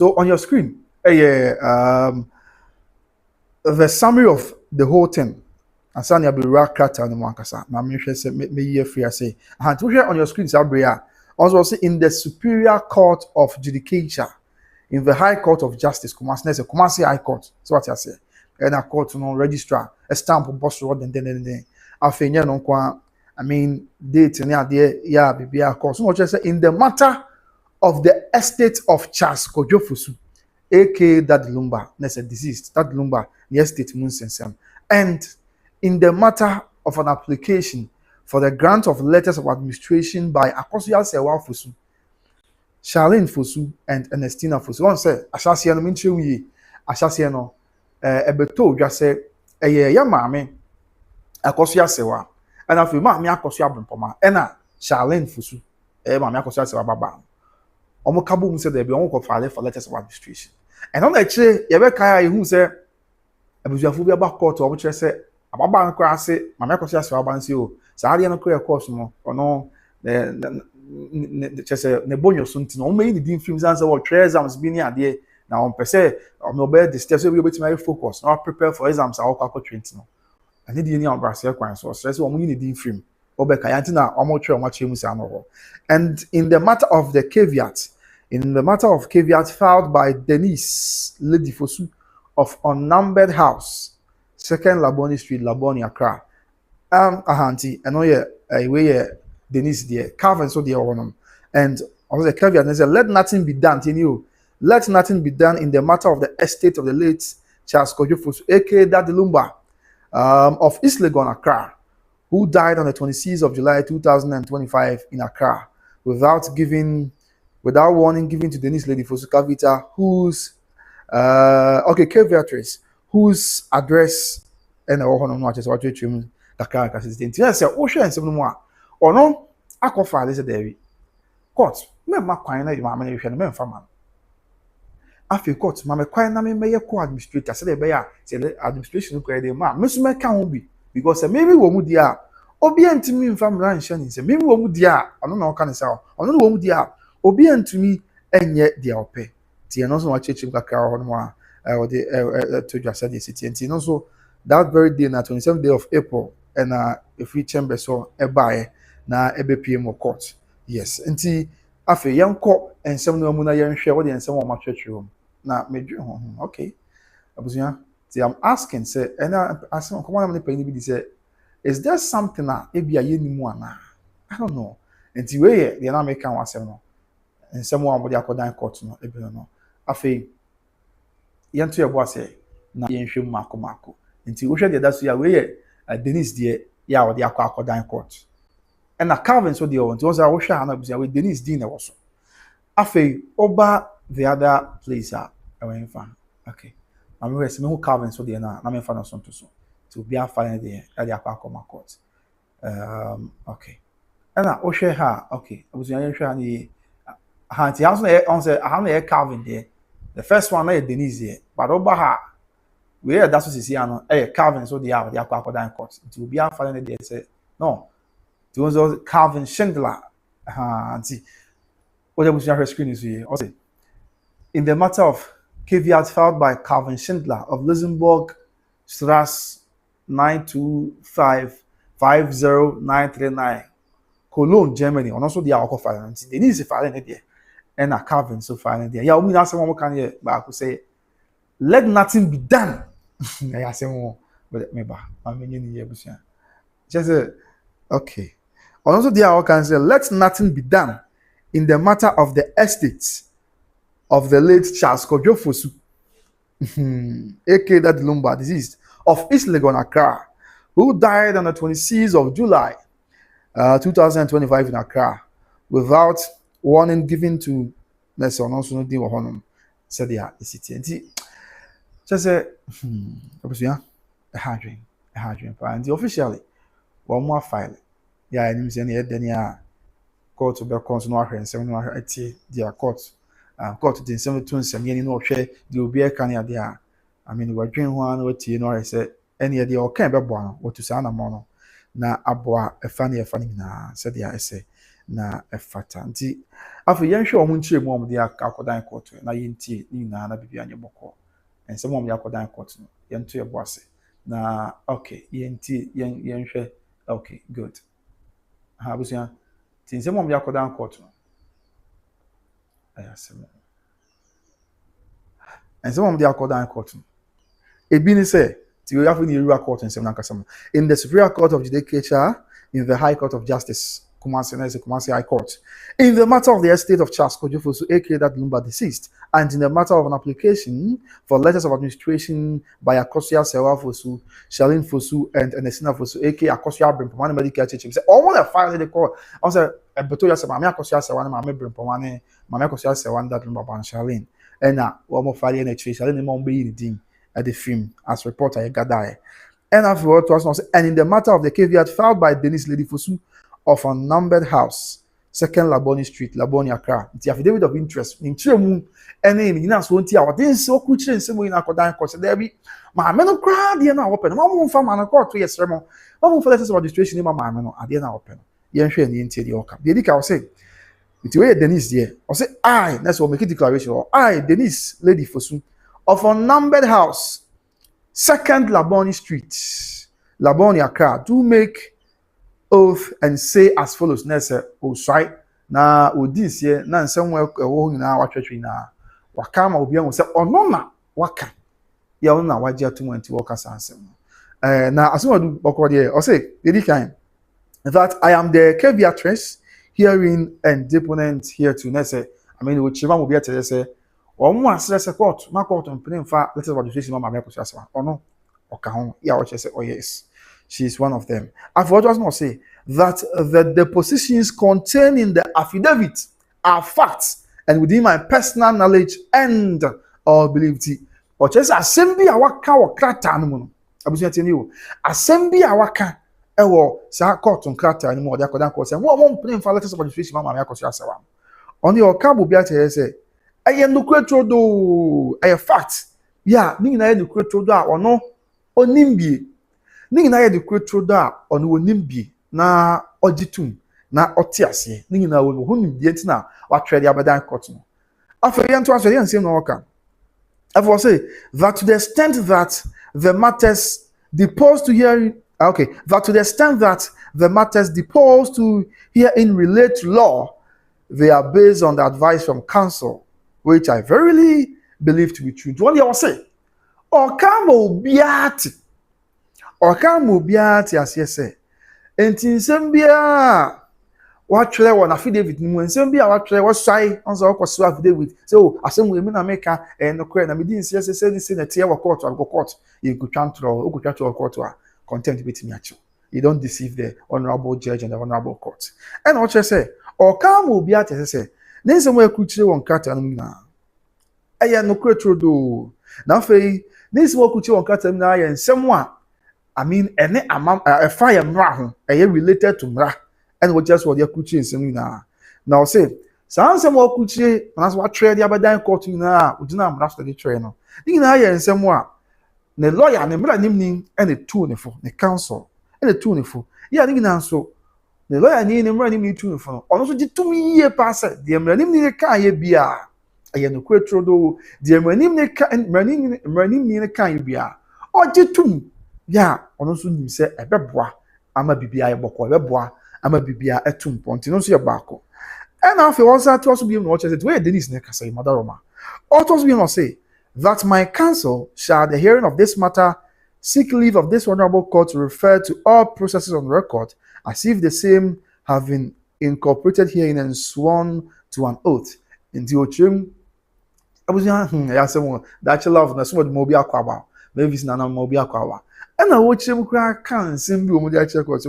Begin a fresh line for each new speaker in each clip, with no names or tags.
So on your screen, the summary of the whole thing. Asani abi rakrata no mankasa. Na me hwɛ sɛ me year free say. To hear on your screen Sabria. Also say in the Superior Court of Judicature, in the High Court of Justice, Kumasi High Court. So what I say. And a court no registrar, a stamp boss road then. Afenya no kwa. I mean, date and yeah, be a court. So much say in the matter of the estate of Charles Kojofusu, aka that Lumba, that's a deceased, that Lumba, the estate Munsensem. And in the matter of an application for the grant of letters of administration by Akosua Serwaa Fosu, Charlene Fosu, and Ernestina Fosu. One say, Ashasiano Minchewi, Ashasiano, Ebeto, just say, ya mame, Akosua Serwaa, and I feel mammy Akosua Brumpoma, and Charlene Fosu, mammy Akosua Serwaa Baba. Omo kabu said there be on file for letters of administration. And on that say, Yabeka, who said, Abujafu be about court or which I say, Ababa and say, my Akosua Serwaa Bansio, Sadian Korea course no, or no, the Nebonio Suntin, no many dim films answer what exams being here now on per se, or no bed, the steps will be to focus, not prepare for exams, I'll call Trentino. I need any on Brazil crimes, so stress one minute dim film. And in the matter of the caveat, filed by Denise Lady Fosu of Unnumbered House, 2nd Laboni Street, Laboni, Accra. Ashanti, I know way Denise there, carve and so dear one. And also the caveat and said, let nothing be done to you. Let nothing be done in the matter of the estate of the late Charles Kojofusu, aka that Lumba, of East Legon, Accra, who died on the 26th of July 2025 in Accra, without warning given to Denise Lady Fosu Kavita, whose caveatress, whose address and what you Dakar assistant. Yes, Ocean and some more. Or no, Akofa, this is Davy. Court, Mamma Quina, you mamma, you can remember for man. After court, Mamma Quina may a co administrator, said the bear, said the administration credit, ma, Miss McCann be, because maybe one dia, obedient to me from Ranchon, say, maybe one dia, I don't know, can say, I don't know one dia, obedient to me, and yet the pay. Tia no so much Chipaka or more, or the to just said the city, and also that very day, na 27th day of April. And if we chamber so a buy na EBPM court. Yes, nti afi yan ko ensem no mu na yan hwe wo de ensem wo ma church room. Na medwe ho. Okay. Abusuya, see I'm asking say and asem come on me pay bi say is there something na e bia ye ni mu ana? I don't know. Nti we ye the na make kan wasem no. Ensem wo amode akodan court no e bi no. Afi yan to ye bo say na ye hwe mu mako. Nti wo hwe de da so ya we ye Denise dear, yeah, or the Aquacodan court. And a Calvin so the old was our shana with Denise dinner also. Afe, Oba the other place are away fan. Okay. I'm going to Calvin so the I'm fan of some to be a fine there at the Aquacoma court. Okay. And I share her, okay. I was young the Hanty answer a Calvin there. The first one made Denise there, but Oba her. Where that's what you see, Calvin, so the Aquacodan court. It will be a fine day. Say, no, it was Calvin Schindler. And see, what was your screen is here. Also, in the matter of caveat filed by Calvin Schindler of Luxembourg, Strasse 925-50939, Cologne, Germany, and also the alcohol filing. They need to file in there. And a Calvin so filing there. Yeah, we ask someone can hear, but I could say, let nothing be done. I say more, but maybe I'm in just okay. Also, the hour can say, let nothing be done in the matter of the estates of the late Charles Kojofusu, aka that Lumba deceased of East Legon, Accra, who died on the 26th of July 2025 in Accra, without warning given to Nelson also no honor, said the city. Just say, a hard and officially, one more file. Yeah, I didn't say any court to be consular and 780 their court. Court in 72 and any no share, there will be a canny there. I mean, we're doing one or two, I said, any idea or can't be born, or to sound a mono. Na aboa a funny na said the I say. na efata nti afa yenhwe omo nkyire mu omo de akodan court na yentie ni na na bibia nye boko ensem omo de akodan court no yento ye boase na okay yentie yenhwe okay good ha busia ti ensem omo de akodan court no ayasem ensem omo de akodan court no ebi ni say ti we have in the court ensem na kasam in the Superior Court of Judicature, in the High Court of Justice, Kumasi, and the Kumasi High Court, in the matter of the estate of Charles Kojofosu, aka that Lumba deceased, and in the matter of an application for letters of administration by Akosua Serwaa Fosu, Shalin Fosu, and Enesina Fosu, aka Akosua Brimpomane Medical Church. Say, all the file they call. I said, "Beto ya say, Mami Akosua Serwaa, Mami Brimpomane, Mami Akosua Serwaa that Lumba ban Shalin." And now, one more file in the church. Shalin mo be redeemed at the film as reporter Gadaye. And afterward, and in the matter of the caveat filed by Denise Lady Fosu of unnumbered house, 2nd Laboni Street, Laboni, Accra, the affidavit of interest in Chiremu, and in Nas won't hear what this so quick and similar in Akodan course. There be my men of crowd, the end open. Mamma from an accord to your sermon. Mamma for letters of registration in my mamma at the end open. Yen Shen the interior. The Dick I'll say, it's way Denise there. I'll say, I, that's what make a declaration, or I, Denise Lady Fosu of unnumbered house. 2nd Laboni Street, Laboni, Accra, do make oath and say as follows. Nessa, oh, sorry, na this year, na somewhere, na what church na wakama obiang say, oh, no, na waka, ya ona wajia to went to work as answer. Na as soon as do there, or say, very kind that I am the caveatress hearing and deponent here to Nessa. I mean, which will be at say. Or more as a court, my court and putting far letters of registration on my Akosua or no, or Kahon, yeah, what say, oh yes, she is one of them. I've always not say that the depositions contained in the affidavit are facts and within my personal knowledge and or believability. Or just assembly a waka or crata animal. I was telling you, assembly a waka, sa court on crata anymore, they could say, what won't putting for letters of registration on my Akosua. On your cabo be at say. Aye no kweto do aye fact ya ni na ye no kweto do a ono onimbie ni na ye de kweto do a ono onimbie na ogitum na otiase ni na wo honimbie ntina wa twede abadan court no afa ye nto aso ye nsem no waka afa say that to the extent that the matters deposed to hear that to the extent that the matters deposed to herein relate to law, they are based on the advice from counsel, which I verily believe to be true. One year I say, or come biati as you say. And in Sambia, what trade one affidavit, when Sambia, what trade was shy on the Akosua affidavit. So, as some women America and no credit, I mean, didn't say this in a tier of court or go court. You could transfer or court or content with me. You don't deceive the honorable judge and the honorable court. And what I say, or come biati as I say. Then somewhere could you on Catamina? I am no cretro do. Now, Fay, this walk could you on Catamina and someone. I mean, a fire mrahu, a related to mra, and what just what your kuchi in Semina. Now, say, some more kuchi, and that's what trade the Abadan court in now, would not master the trainer. In I and someone, the lawyer and the brand and the tuneful, the council, and the tuneful. Yeah, I think so. The lawyer need him running me to phone. Also, did 2 years pass. The running in the car, ye be a no quetro do. The running in the car, you be a. Or did 2. Ya, also him say a bebois. I'm a BBI boko, a bebois. I'm a BBI at 2 points. You don't see a barco. And after all that, also be watching it where Denise neck say, Mother Roma. Also be not say that my counsel shall the hearing of this matter seek leave of this honorable court to refer to all processes on record, as if the same have been incorporated herein and sworn to an oath. In the Ochim, I was young, someone that you love, and that's what Mobia Quaba, maybe it's Nana Mobia Quaba. And I watch him cry, can't seem to be check court.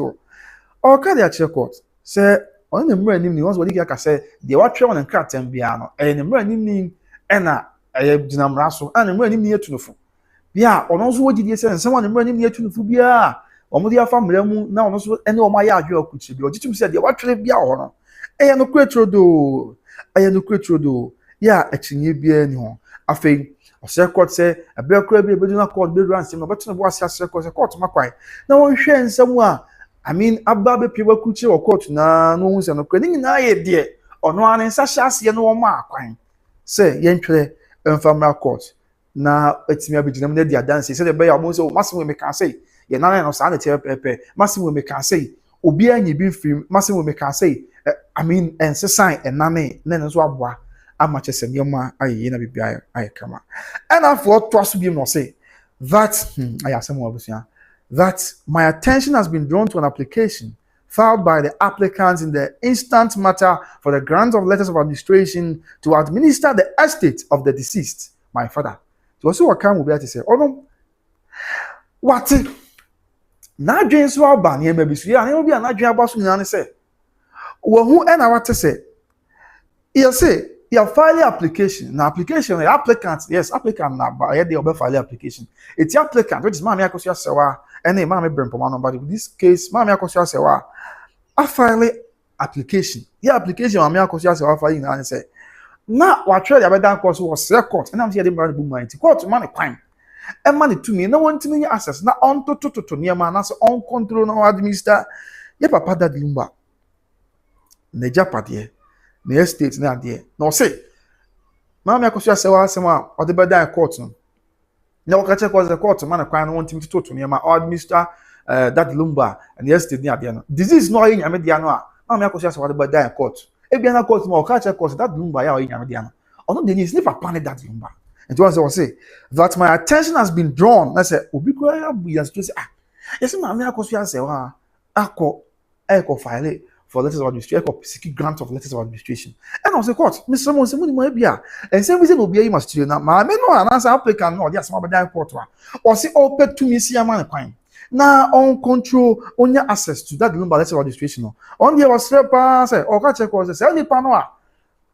Or can they check court? Say, on the morning, once what you can say, the watcher and cat and piano, and the morning, and I have Dinam Rasso, and the morning near to the phone. Yeah, on also what did you say, and someone the morning near to the Fubia. Omodia family now no so ene o ma ya adwe akuchi bi ojitum se de watwere bia ho no eye no kwetro do ya achinye bia ni ho afei ose court se abia kura bi ebedu na court be run sim no beto no bo ase court makwai na won hwe nsam a I mean, ababe piwa kuchi or court na no ones and credit na ye dear, or no one in Sashas yen no mark. Say, yentre, and family court. Now, it's me be them their dance. Said the bay almost so massimo me can say, Yana no sanity pepe, massimo me can say, Ubia and ye be film, massimo me can say, I mean, and sign and name, then as well. Much as a yoma, I come. And I thought trust be no say that I asked some that my attention has been drawn to an application filed by the applicants in the instant matter for the grant of letters of administration to administer the estate of the deceased, my father. So also what can we be to say, oh no, what now James Walban here maybe so and will be an adrian boss and say, well, who and I want to say, you say, you file application. Now application, the applicant, yes, applicant now, but I had the file application. It's the applicant, which is Mammy Akosua Serwaa, and a Mammy Brempomano, but in this case, Mammy Akosua Serwaa, I file application. The application, Mammy Akosua Serwaa filing and say, now what trade about that course was court, and I'm here to bring my court money crime. And money to me, no one to me access, not on to near man, as on control, no administer. Ye papa that Lumba. Neja padie. The estate na there. No say. Mama Akosua Serwaa asema o de beda court no. Na o ka check was the court man kwan no want me to near ma administer that Lumba and the estate na there no. Disease no yin nyame dia no a. Mama Akosua Serwaa de beda court. E bia na court ma o ka check was that Lumba ya o yin nyame dia no. Ono Denise never panic that Lumba. And to was say that my attention has been drawn. I say obi ko ya bu yan to say ah. Yes Mama Akosua Serwaa akọ file for letters of administration, seeking grant of letters of administration. And I was like, what? Mr. Monson, money be and same reason will be a must now. My men no answer applicant no, yes, my bad court or say open to me see a man crime. Now on control on your access to that Lumba letter of administration. On the was pass or catch was say only panoa.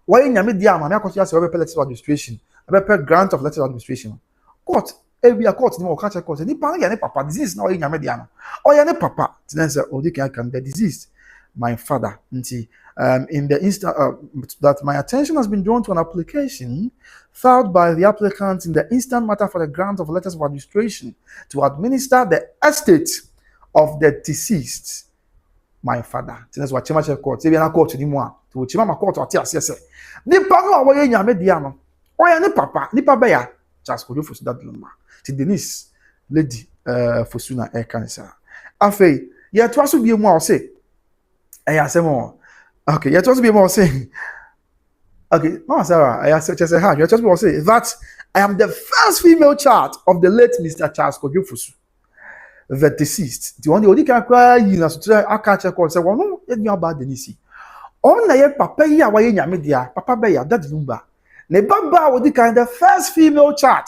Why in your media, my court yes, letters of administration, a grant of letters of administration. Court. Every court no catch cause any papa disease now in your media. Or your papa, then say, oh, you can the disease. My father, in the instant that my attention has been drawn to an application filed by the applicant in the instant matter for the grant of letters of administration to administer the estate of the deceased, my father. That's what Chema court. Say, na court ni mo to Chema court ati asese. Nipa no awo ye nyame dia no. Oya ni papa, nipa be ya. Just go for that Lumba. Ti Denise lady Fosuna e kanisa. Afei, ye to aso bi mu a say okay, you're supposed to be more saying. Okay, Mama Sarah, I said, you're supposed to be more saying that I am the first female child of the late Mr. Charles Kojofusu, the deceased. The one the only can cry, you know, so I catch a call, say, well, no, you're about Denise. On the papa, ya, why in media, Papa Beya, that Lumba. Ne Baba would the kind of first female child.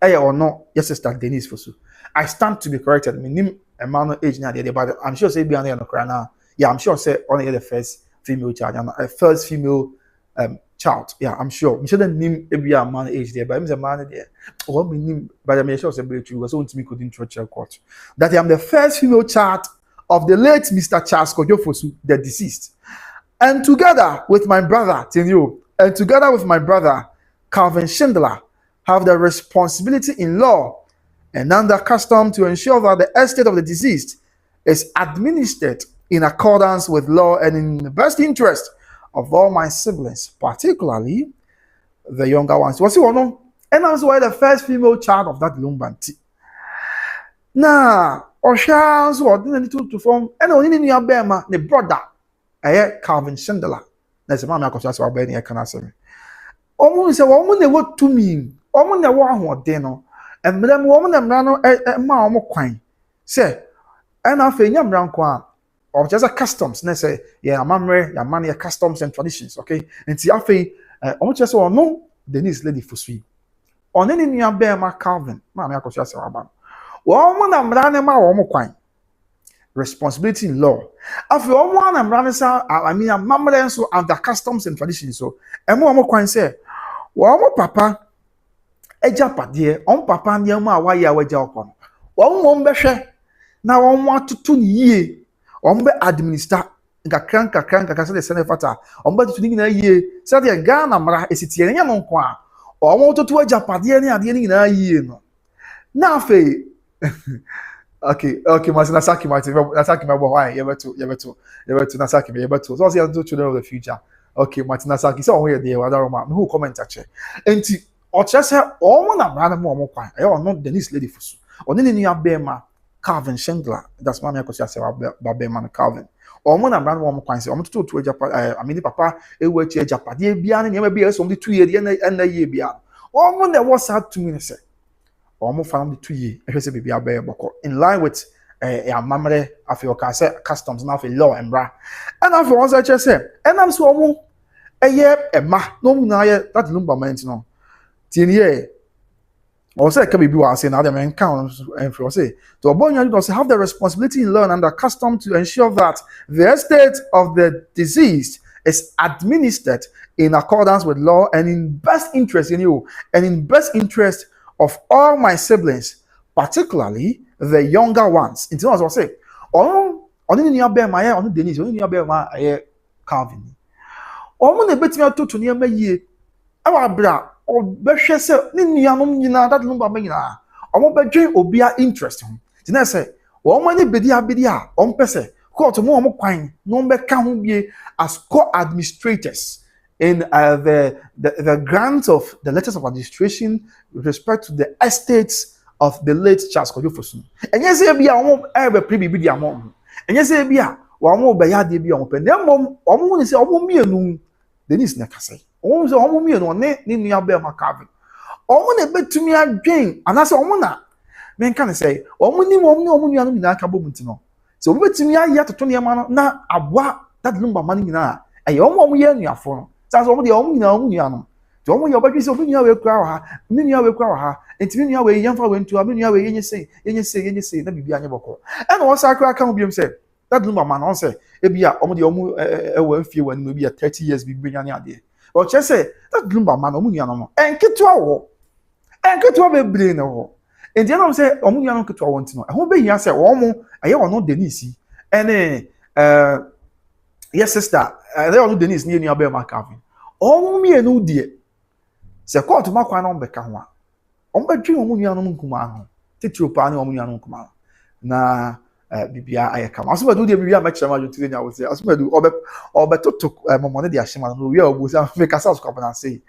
Eh, or no, yes, sister Denise Fosu. I stand to be corrected. I mean, a man age now, but I'm sure say beyond the crown now. Yeah, I'm sure say only the first female child, first female child. Yeah, I'm sure. I'm sure the name every man age there, but I'm a man there. What me name, but I'm sure say true. Was on to me couldn't church court. That I am the first female child of the late Mr. Charles Kojofosu, the deceased, and together with my brother Tenyo, and together with my brother Calvin Schindler, have the responsibility in law and under custom to ensure that the estate of the deceased is administered in accordance with law and in the best interest of all my siblings, particularly the younger ones. Was you know? And I was the first female child of that Lumbanti. Now, Oshans or didn't to form and only in your bema, the brother, Calvin Schindler. That's a mamma because I was can answer me. Almost a woman they were to me, woman they were what dinner, and Madame Woman and Rano a mamma quine. Say, and I think I'm round qua. Or just a customs, and say, yeah, mamre, your money, customs and traditions, okay? And see, I think, just or no, Denise lady for sweet. On any near bear, my Calvin, Mamma Akosua Serwaa. Well, when I'm running my own coin, responsibility in law. After all, one I'm running, I mean, I'm mamma so under customs and traditions, so, and more coin say, well, papa, a japa dear, on papa near my wire, where upon. Well, one beshe, now on want to 2 years. Ombe administer kakranka say the senefata ombe to ni na yie say the Ghana mara esitie nya no nko a omo to japade ne ade ni na yie no na fe Okay, Martin Nasaki, Nasaki, my boy, you better, Nasaki, you better. So, I say, two children of the future. Okay, Martin Nasaki, so where they were, who comment actually. And or just say, all na brand more quite. I don't know Denise lady for so. Or then you have Bema, Calvin Schindler, that's my Akosua Serwaa, Bema Calvin. Or more than brand one quite. I'm to a Japan, I mean, Papa, a word to Japan, the Bian, and never be only 2 years and a year beyond. Or one that was sad to me, say. Almost found the 2 years. I said, in line with a mamre of your customs now for law and bra. And after once I just said, and I'm so a year, a ma, no, that Lumba meant no. Tinie, or say, can be was another man count and for say, to a boy, you have the responsibility in learn and the custom to ensure that the estate of the deceased is administered in accordance with law and in best interest in you and in best interest of all my siblings, particularly the younger ones. In terms of say, only near bear my on Denise, only near bear my Calvin. Or when bet me out to near me, our bra, or Besha say, Ninianum, that Lumba Mina, or more bedroom will be interesting. Then I say, or many bedia, on pese, call to more quine, no be can be as co-administrators in the grant of the letters of administration with respect to the estates of the late Charles Kojofosun. And yes, be a won't ever pre-be the among. And yes, be a one more by yard be on pen. Then mom, almost say, almost me and Denise Nakase. Almost me and one name near Bear Macavin. Almost a bit to me again, and that's all one. Men can say, almost no Nakabumtino. So we to me yet to 20 man na abwa that Lumba money na. A almost year near phone. That's all the only no. Don't your baby so many will crowd her, many will crowd her, and many away young for went to a many away, say, let me be an evocal. And also I can't be himself. That Lumba man answer, it be only a few when maybe 30 years be bringing an idea. But just say that Lumba man, Omuniano, and get to our war, and get to a brain of war. And the other say, Omuniano could want to know. I hope you answer, Omo, I don't know Denise, and yes, sister, I don't know Denise near Bear Calvin. Oh, me and no dear. Se kwa to makwa na ombeka ho a ombedwe omunuanu nkumano titiro pa na omunuanu nkumano na bibia ayeka aso do de bibia ma kire ma jo tire nya wo se aso do obetoto momone de ahema no wi a obusa me kasa so kwapana sei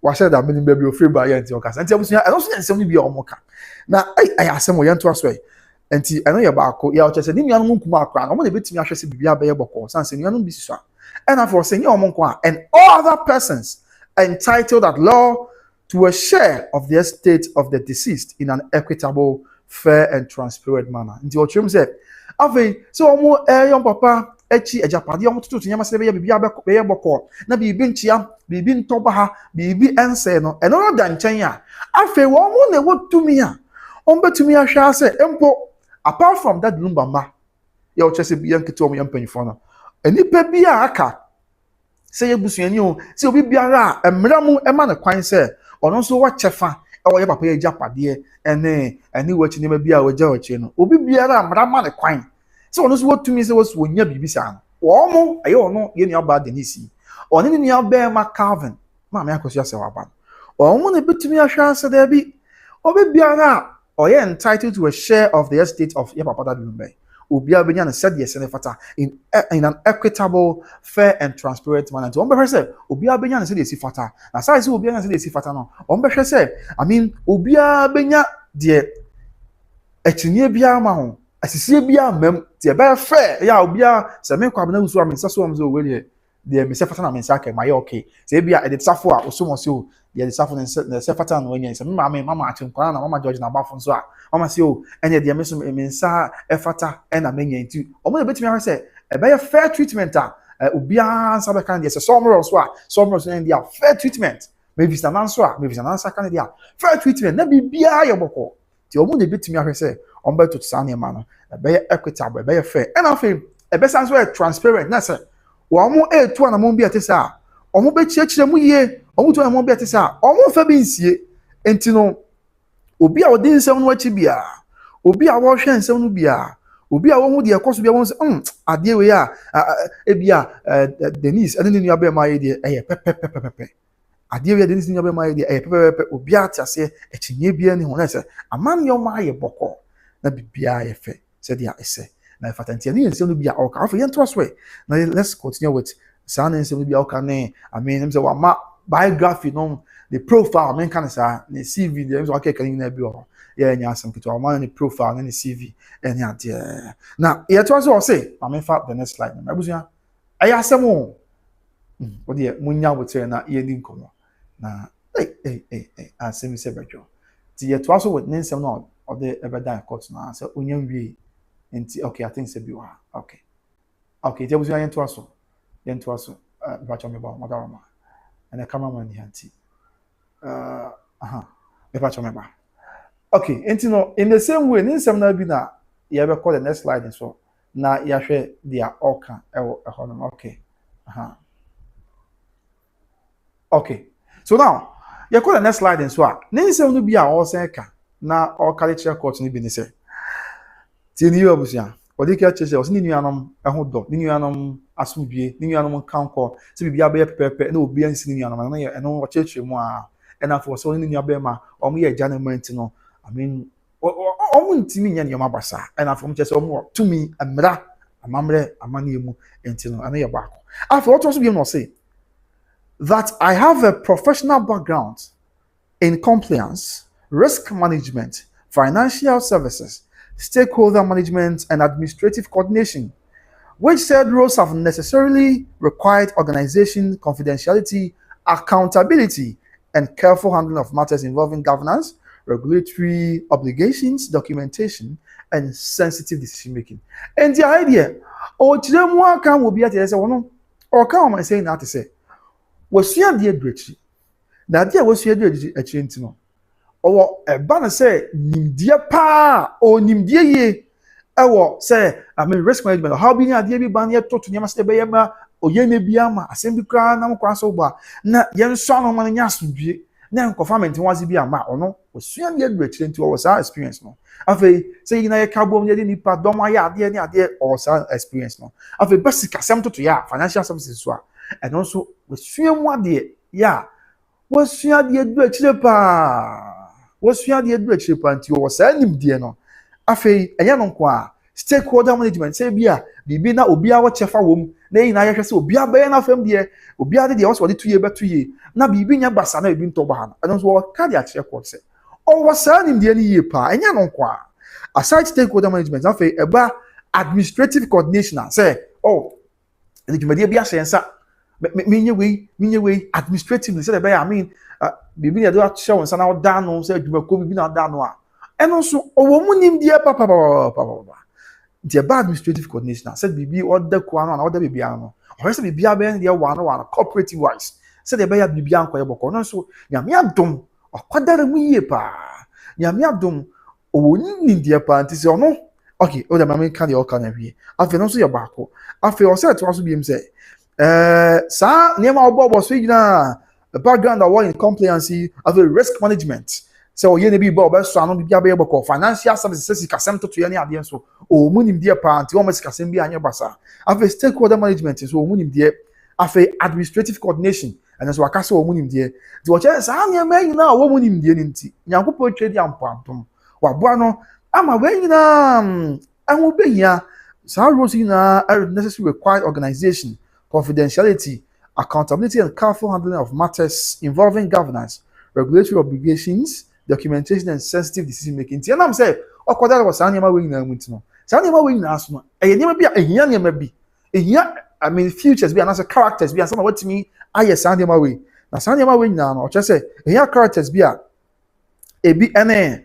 wa share da mini baby ofre ba ya nti okasa nti abusu eno so nsem ni bia omoka na ay asem wo yanto aso nti eno ye ba ko ya o chese ni nuanu nkuma akra na mo na betimi ahwese bibia ba ye boko sanse nuanu bi siso and for saying omonko and all other persons entitled at law to a share of the estate of the deceased in an equitable, fair, and transparent manner. Into what you said, Ave, so young papa, echi, a Japadi, to Yamasa, Bia Boko, na be binchia, be bin tobaha, be anseno, and all than Chenya. Afe, one what to me, to me, I shall say, Empo, apart from that Lumba ma, your chessy Bianca told me, I'm penny for now. And if be a aka. Say you busuani say obi biara emramu ema ne kwan say ono so wa chefa e wo ye papa ye japade ene wachi ne ma bia wo ja wachi no obi biara amrama ne kwan say ono so wotumi say wo nya bibisa no wo mo aye ono ye ni aba Denise oni ni aba ma Calvin ma me Akosua Serwaa ba wo mo ne betumi ahwa say da bi obi biara o ye entitled to a share of the estate of ye papa that Lumba Ubia Benya said yes and fata in an equitable, fair, and transparent manner. To Umbe say, Ubia Benya said yes fata. Now size Ubia said yes fata no. Umbe say, I mean Ubia Benya de etinye bia ma ho. Asisi bia mem de be fair. Ya Ubia se me kwa bena usu am so am so we de me se fata na me sa ke ma ye okay. Se bia e de safo a osumo so de safo ne se fata no wen se me mama achenkwa na mama George na bafo so a mama say o ene de me so me nsa efata ena menya nti omo na betimi say e be fair treatment a obia nsa be kan de say somro so en dia fair treatment me visa nan so a me visa nan sa kan dia fair treatment na bibia ye boko ti omo na betimi say omo be to sa na ma no e be equitable e be fair ena fe e be san so transparent na say wo mo etu na mo bia te sa omo be chiachire mu ye omo to na mo bia te sa omo fa bi nsie enti no obi a odi nsem no achi bia obi a wo hwe nsem no bia obi a wo hu de ekoso bia won se ade we a ebia Denise ene ni aba ma ye de pepepepepe ade we Denise ni aba ma ye de pepepepe obi a tiase echinye bia ni ho na se aman yo ma ye boko na bibia ye fe said yeah ese na if attention ni nsem no bia oka afa yen to so na let's continue with san nsem no bia oka ne I mean say wa ma biography no the profile men kan say the CV the so okay kan na bi o yeah nya asem kito wa the profile na the CV and ya there na ye to so say ma me fa the next slide na abusia ayi asem o o de munya wote na ye di nkomo na asem se bejo ti ye to so with nsem no o de ebeda court na say onya wie enti okay I think say bi wa okay ti abusia yen to so bacho me ba madama and a cameraman here anti me bacho me ba okay enti no in the same way nsem na bi na ye be call the next slide so na ya hwe dia oka ewo ehono okay okay so now you call the next slide so nsem no bi a o se ka na o culture court ni bi ni se ti ni obusia odika cheche o se ni nuanom eho do ni nuanom asubie ni nuanom kanko se bibia be pepepe na obi ansi ni nuanom na ye eno o cheche mu a ena for so ni nua be ma o mo ye janament no I mean o mo ntimi nya ne mabasa ena for mo cheche o mo tumi amra amamre amane mu enti no ana ye baako after what also be no say that I have a professional background in compliance, risk management, financial services, stakeholder management, and administrative coordination, which said roles have necessarily required organization, confidentiality, accountability, and careful handling of matters involving governance, regulatory obligations, documentation, and sensitive decision making. And the idea, or can will be at the or come and saying that to say, was here dear Bridge. Now, there was here a change no. Or a banner say, Nimdia pa or Nimdia ye. Say, I mean, risk management. How be near the ban yet to Yamaste Bayama or Yene Biama, assembly crown, no crossover. Na young son of money yasu be. Now, conforming to was be a ma or no, was soon yet rich into our experience no. Afe say you na carbon yet ni pa doma ya dear or sa experience no. Afe basic assembly to ya financial services and also was soon one day, yeah. Was ya the address pa? Was ya the address until was sending dear no? Afe a young stakeholder management say bia bibi na obi a wachefa wom na yin na yehwe se obi abaye na fam de obi ade de was 2 year beto ye na bibi nya basa na ebi nto ba ha no so ka de a che court say o was sending dear ni ye pa enya no kwa aside stakeholder management afe eba administrative coordination say oh the committee bia sensa minye we administratively say I mean bibi na do a show nsa na da no say adwumako bibi na da no a eno so owo munim die papa the bad administrative coordination said bibi order kwa no na order bibi ano o say bibi abe na one cooperative wise said the beya bibi anko ye boko no so nyame adom akwadare mu yie pa nyame adom owo ni die pa nti se ono okay o da mama kan de o kan awie afi no so ye baako afi o say to aso bi em say sa nema obo so gina background award in compliance of risk management so ye ne bi bo be so ano bi abe boko financial services kasem to ye ne ade so o munim die pa anti o mesikasem bi anye basa afi stakeholder management so o munim die afi administrative coordination and so akase o munim die di o che sa anya me nyina o munim die ni nti nyankopo twedi ampo antom wa boa no ama we nyina anwo behia sa roles nyina are necessary required organization, confidentiality, accountability, and careful handling of matters involving governance, regulatory obligations, documentation, and sensitive decision making. And I'm saying, oh, that was Sanya Wing now. Sanya Wing now, and never be a young maybe. I mean, futures be another characters be and some what to me. I yes, Sanya Wing. Now, Sanya Wing now, or just say, here characters be a BNA,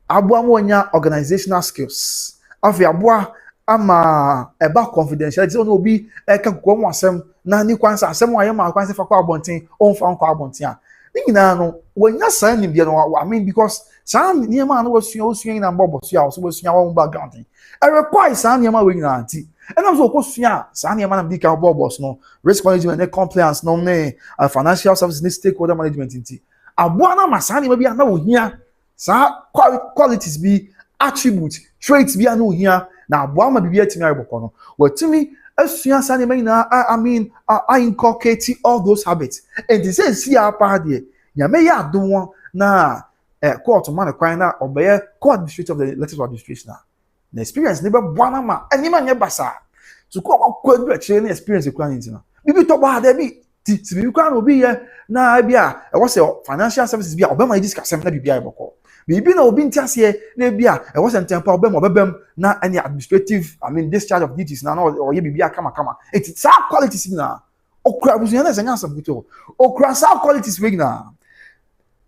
Abuamonia organizational skills. Afi Abua. Ama eba confidentiality so no bi eka kokwo mu asem na ni kwansa asem wa yema kwansa fa kwa abonten on fa kwa abonten a ni nyina no wanya san ni bia no I mean because san ni ma no wasua na mbobo so ya so wasua wa background I require san ni ma we nyina anti and am so kosua san ni ma na bi ka mbobo no risk management and compliance no ne financial services ni stakeholder management nti aboa na ma san ni ma bia na wo hia sa qualities bi attributes traits bi na wo hia na aboa ma bibia timi ayeboko no watimi asua sane na I mean I inculcate all those habits and this is see apa de ya me ya adon na court man kwan na obey court administrator of the letters of administration na experience never bwana ma anima nye basa so ko kwa actually experience kwan nti na bibi to ba da bi ti bi kwan obi ye na bia e was financial services bia obema discuss na bibia eboko bibi na obi ntiase na bia e was tempa obema obebem na any administrative discharge of duties na or ye bibia kama it sa qualities na okra busunya na senya sabuto okra sa qualities we na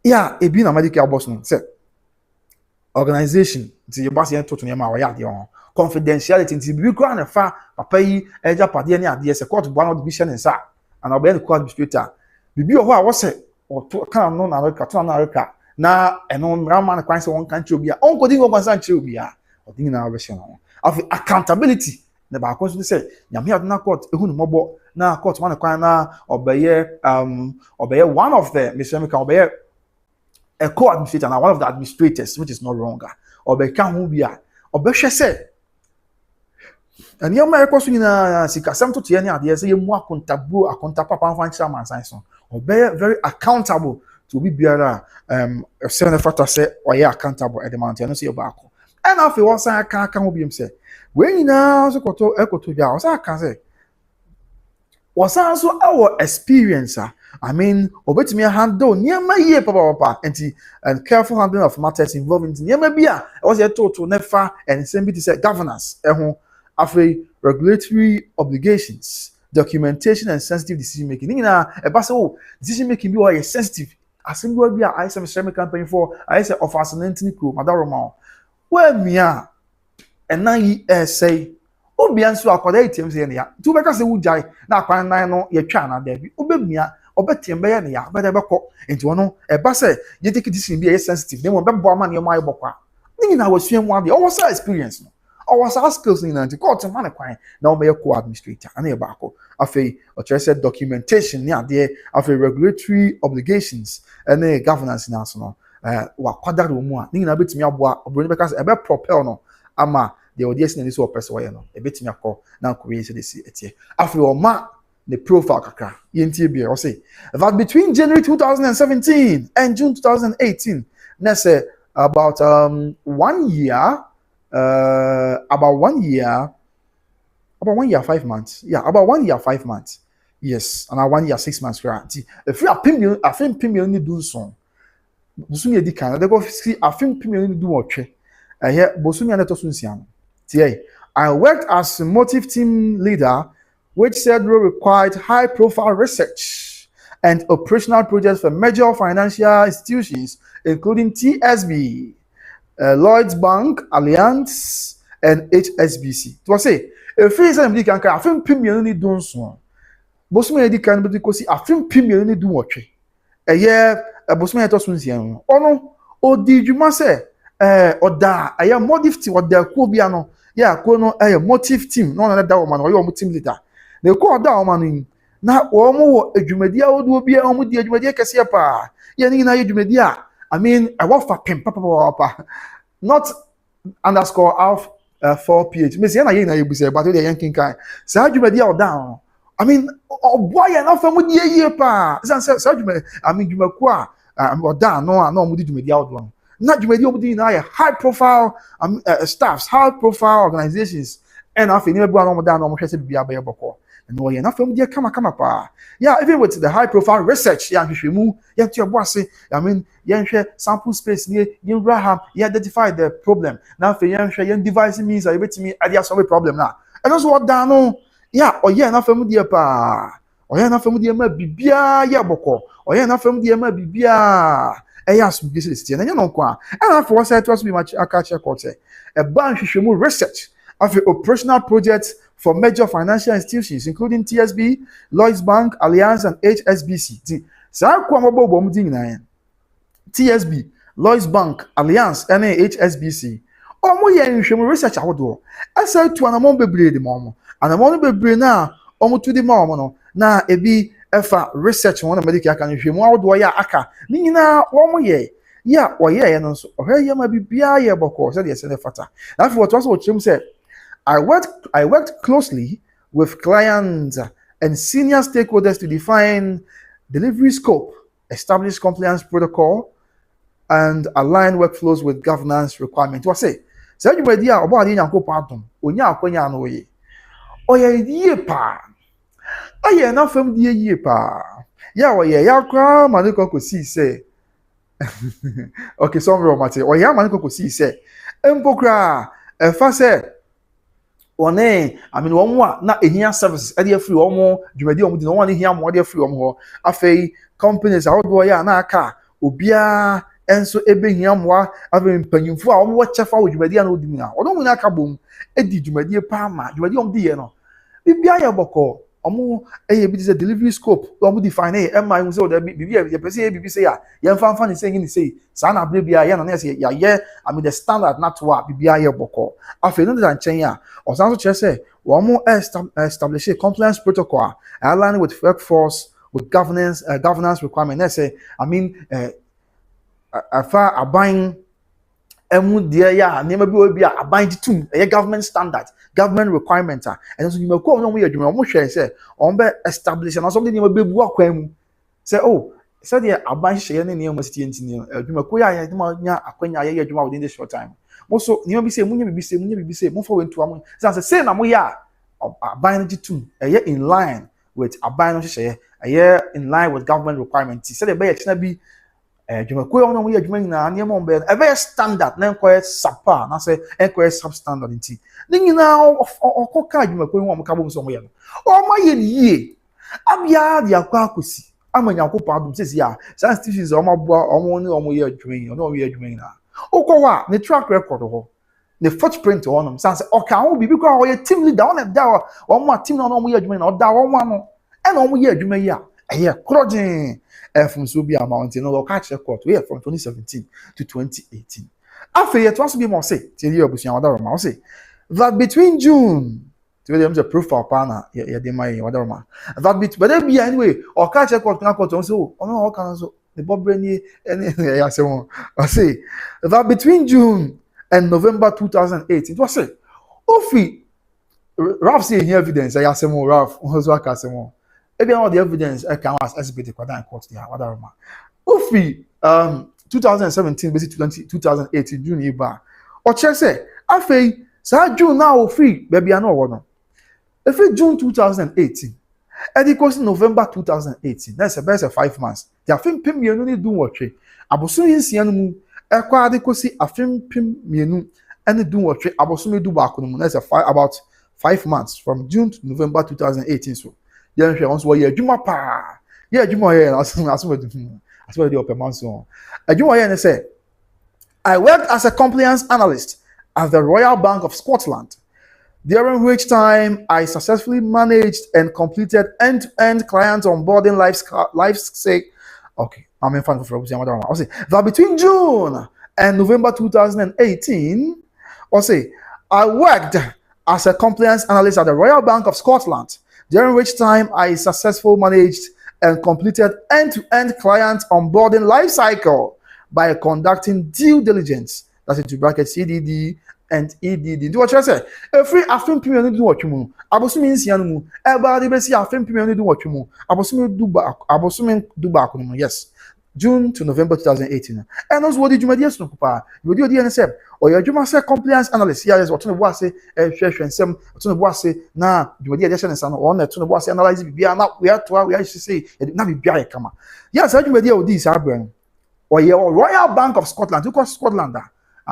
yeah e bi na medical boss no say organization nti boss yen to nyama wa ya de on confidentiality nti bi kura na fa papa yi eja pade ne ade se court bo na division nsa and obey the court administrator bibi ho a wo se o to kan no na reka to na reka na eno mrama na kwan se won kan che obi a on ko di go kwan san che obi a o di na we she no of accountability na ba ko so say nyame ade na court ehunu mobo na court man kwan na obey one of the Mr. obey a co-administrator and one of the administrators, which is no longer or be can who be a or be say and young America na sika some to any idea say you more accountable papa fan chairman so or be very accountable to be beara seven factor say or yeah accountable at the mountain no say back and after one say can be him say when now so ekoto bia o say can say was also our experience obetimi handle niema ye papa and careful handling of matters involving niema bia was ye to never and same be say governance after regulatory obligations documentation and sensitive decision making na decision making be or sensitive asem bia I say Sh0ckingly campaign for I say of Ashanti crew madaroma where mia and na yi say obian so akoda item say ne ya tu beka se wujai na akwan nan no ye twa na da bi obemia obetem be ye ne ya beda beko enti wono e ba se ye take decision bi ye sensitive dem be bo ma ne mai bokwa ni na wasuan mu ade o was experience no o was skills ni na enti court man kwan na o be co-administrator ana e ba ko afei o chere say documentation ni ade afei regulatory obligations and governance na so no wa kwadaro mu a ni na betimi aboa obroni beka se e be propel no ama the audience in this person way no e betimi akọ na ko we say this etie after o ma the profile kaka yentie bia o say that between January 2017 and June 2018 na say about 1 year about 1 year 5 months about 1 year 5 months yes and 1 year 6 months grant if you afim pimion ni do so busumi edi kan de go see afim pimion ni do otwe bosumi ane to so nsia no. I worked as a motive team leader, which said role required high-profile research and operational projects for major financial institutions, including TSB, Lloyds Bank, Allianz, and HSBC. To say, if you say you can affirm premier ni do so, bosumi edi kan be ko si affirm premier ni do otwe. Bosumi to so nsia no. Ono odi dwuma se oda aya motive team oda ko bia no ya ko no motive team no na da wo man no yo team leader na ko oda wo man na wo mo wo adwumadi a wo bia wo mo di adwumadi kese pa ya ni na adwumadi a I want for pim papa not underscore half 4ph me say na ye na ye busa but dey yankin kan sa adwumadi a oda no boy na fa mo di ye pa sa adwumadi dwumaku a oda no mo di adwumadi a odo not you obudi na high profile staffs, high profile organizations, and I think never go down no hwese bibia be boko. And no ye na fam dia kama pa. Yeah, even with the high profile research, yeah, hwehwemu, yeah to your boss, yeah hwe sample space ni yin Graham, yeah identify the problem. Now for yeah hwe yin device means I betimi ade solve problem na. And also what down no, yeah, or yeah na fam dia pa. Or yeah na fam dia ma bibia ya boko. Or yeah na fam dia ma bibia yes, this is and you know kwa and for say to be much akacha court a bank hwehwemu research of operational projects for major financial institutions including TSB, Lloyds Bank, Allianz and HSBC. Sa kwa mobo mu din na TSB, Lloyds Bank, Allianz and HSBC. Omo ye hwehwemu research ahodo. Asa tu anamon bebre de mo. Anamon bebre na omo tu de mo no na ebi efa research one medical kan hwemu awodo ya aka ni nyina wo mo ye ya oye ye no so ohwe ye ma bibia ye boko say the sene fata that what was what him said I worked closely with clients and senior stakeholders to define delivery scope, establish compliance protocol, and align workflows with governance requirements. What say? Say you ready about the yanko pardon. Onya akonya no ye. Oye ye pa. Aye na fam die ye pa. Ya oye ya kwa maniko ko si say. Okay, some raw material. Oye maniko ko si say. Empokra fa say one I mean one na ehia services e dey free omo dwumadi omo di no one ehia mo dey free omo ho afei companies how do ya na aka obia enso ebehia mo afei mpanyimfo a omo chefa wo dwumadi na odimi na odo mo na aka bom edi dwumadi pa ma dwumadi omo di ye no bibia ya boko omo eye bi say delivery scope omo define e ma hu say o da bibia ye pese bibi say ya ye mfa ni say ni say sa na bre bia ya na na say ya ye I mean the standard not wa bibia ye boko afei no dan chen ya osanso che say omo establish a compliance protocol aligning with workforce with governance requirement. Let's say I mean afa aban emu de ya nema bi obi a aban ditum e government standard government requirement and so you may call no we adwuma omo hwe say on be establish and something nema bebu akwan mu say oh say the aban hye ne nema city ntini adwuma ko ya nya akwanya ya adwuma within this short time mo so nema bi say munya bibi say mo for wentu am say na mo ya aban ditum e in line with aban no hye e in line with government requirements say the be ya bi adwuma ko ono mo ya adwuma nyina ne mo be e be standard na enko sapa na say enko substandard nti ni nyina okoka adwuma ko ho mo ka bom so mo ya no o ma ye ni yie abia dia kwa akosi amanya ko pa dum sesi ya sensitive o ma boa o ni o mo ye adwuma nyina o ye adwuma nyina okowa ne track record ho ne footprint ho no sanse oka ho bibi ko o ye team leader on da o mo team na o mo ye adwuma nyina o da o mo no e na o mo ye adwuma yi a eye krojin from so be amount no catch record we from 2017 to 2018 after it was be more say tell you obusia wada roma say that between June to them the profile partner ya dey my wada roma that bit but there be anyway or catch record na court so no can so the bobrani any ya say one I say that between June and November 2008 it was say ofi Ralph say any evidence ya say more Ralph so aka say more maybe all the evidence I can ask SBT Kwadan court there whatever ma ofi 2017 basically 2018 June iba o check say afei sa June now ofi baby ano wo no efi June 2018 and it goes November 2018 that's about 5 months the afim pim mienu ni dun wotwe aboso yinsia no mu ekwa ade kosi afim pim mienu and dun wotwe aboso me du ba ko no mu that's about 5 months from June to November 2018 so yeah, once we adwuma pa. Yeah, adwuma here as well the open month so. Adwuma here say I worked as a compliance analyst at the Royal Bank of Scotland, during which time I successfully managed and completed end-to-end client onboarding life sake. Okay, I'm in fan for I'll say that between June and November 2018, I'll say I worked as a compliance analyst at the Royal Bank of Scotland, during which time I successfully managed and completed end-to-end client onboarding life cycle by conducting due diligence. That's into bracket CDD and EDD. Do what you say? Every after period do what you move. Abosumi insianu. Everybody be see after period do what you move. Abosumi do back. Yes. June to November 2018. And also what did you make yes no papa? You do the NSF or your Juma say compliance analyst. Yes, what no boss say share some what no boss say na you do the NSF on that no boss analyze be na we are to we should say na be bia kama. Yes, you media with this abran. Or your Royal Bank of Scotland, you call Scotland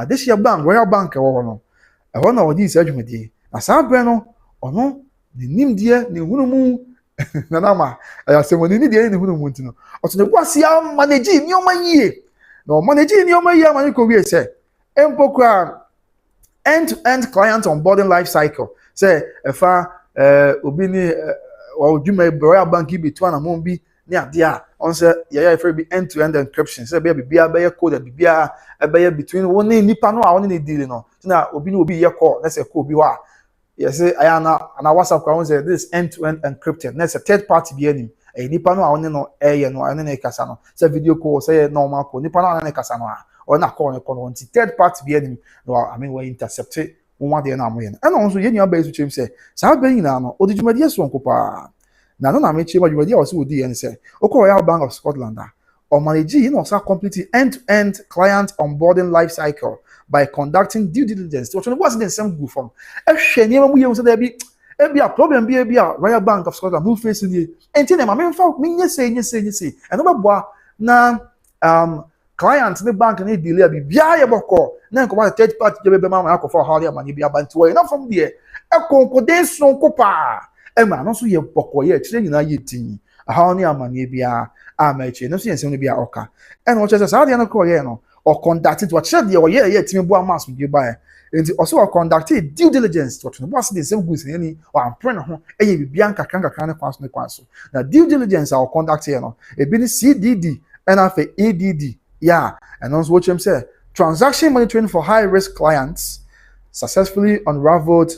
this year bank Royal Bank or no. I want to this media. Na sa abran or no the nim dia ni hunu Nanama, I say when you need any who want to know. Or to the boss, ya managing your money. No managing your money, man, you say. Empokra end-to-end client onboarding life cycle. Say, if I obini or you may Royal Bank be 2 and won't be near dear. On say, yeah, if it be end-to-end encryption. Say, baby, be a code, be a between one nipa no, I only deal no. Now, obini will be your call. Let's say, cool, be what. Yes, I am now WhatsApp account say this end-to-end encrypted. Next a third party be any. A nipa no only no no ane kasa no. Say video call, say normal call. Nipa no ane kasa no. Or na call on third party be any. No, I mean we intercept one day na mo yen. And also yen your base which him say. Sa be nyina no. Odi dwumadi so nko pa. Na no na me chema dwumadi also odi yen say. Okọ Royal Bank of Scotland or managing also complete end-to-end client onboarding life cycle by conducting due diligence. What's the same good from? If there be a problem, be a Royal Bank of Scotland who facing the and tell them, I mean, for me, say, and now clients in the bank need delay be a boko. Now, come on, third party, you be mama for how money be about to enough from there. A concordance on copa. Emma, no so ye boko ye, training a yeti. How near money be a amateur, no sense only be a oka. And what is how the other or conducted what said the yeah, Timmy Boa mass with you buy. And also conducted due diligence. What was the same goods in any or I'm praying home. Bianca Kanga Kana Kwasu. Now, due diligence are conducted, a bit CDD and after ADD. Yeah, and also what you say. Transaction monitoring for high risk clients successfully unraveled.